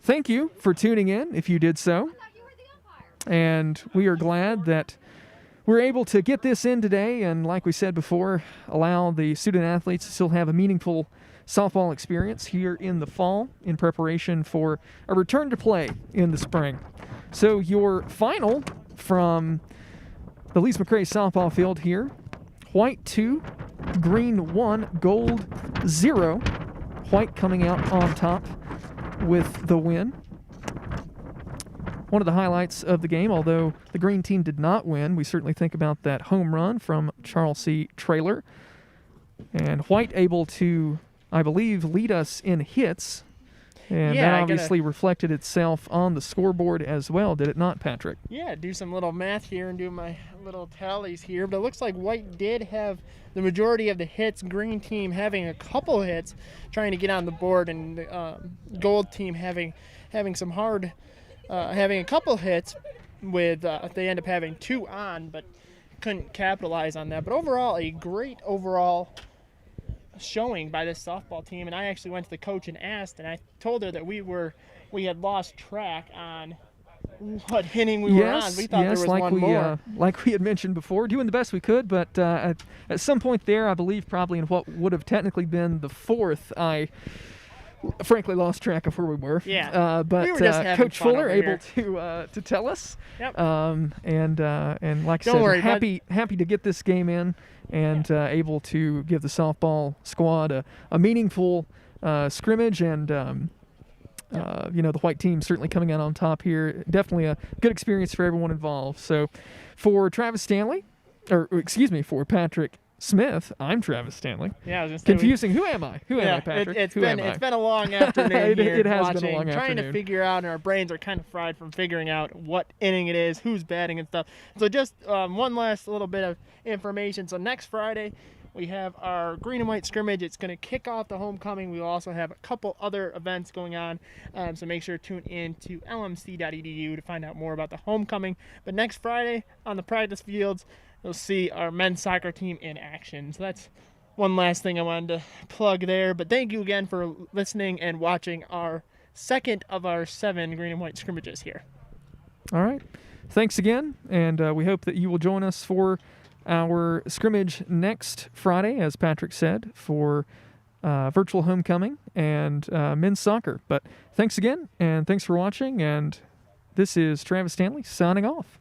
thank you for tuning in if you did so. And we are glad that we're able to get this in today and, like we said before, allow the student athletes to still have a meaningful softball experience here in the fall in preparation for a return to play in the spring. So your final from the Lees-McRae softball field here: white 2, green 1, gold 0. White coming out on top with the win. One of the highlights of the game, although the green team did not win, we certainly think about that home run from Charles C. Traylor. And white able to, I believe, lead us in hits. And that obviously reflected itself on the scoreboard as well, did it not, Patrick? Yeah, do some little math here and do my little tallies here. But it looks like white did have the majority of the hits, green team having a couple hits, trying to get on the board, and the gold team having some hard, having a couple hits with, they end up having 2 on, but couldn't capitalize on that. But overall, a great overall showing by this softball team. And I actually went to the coach and asked, and I told her that we had lost track on what inning we were on. We thought there was one more. Like we had mentioned before, doing the best we could, but at some point there, I believe probably in what would have technically been the fourth, I frankly lost track of where we were. Yeah. But we were just having Coach fun Fuller over able to tell us. Yep. And like I Don't said, worry, happy to get this game in and able to give the softball squad a meaningful scrimmage and the white team certainly coming out on top here. Definitely a good experience for everyone involved. So for Travis Stanley, for Patrick Smith, I'm Travis Stanley. Yeah, I was gonna say confusing. Who am I? Who am I, Patrick? It's Who am I? It's been a long afternoon here. It has watching, been a long trying afternoon. to figure out, and our brains are kind of fried from figuring out what inning it is, who's batting and stuff. So just one last little bit of information. So next Friday, we have our green and white scrimmage. It's going to kick off the homecoming. We will also have a couple other events going on. So make sure to tune in to lmc.edu to find out more about the homecoming. But next Friday on the practice fields, you'll see our men's soccer team in action. So that's one last thing I wanted to plug there. But thank you again for listening and watching our second of our 7 green and white scrimmages here. All right. Thanks again. And we hope that you will join us for our scrimmage next Friday, as Patrick said, for virtual homecoming and men's soccer. But thanks again, and thanks for watching. And this is Travis Stanley signing off.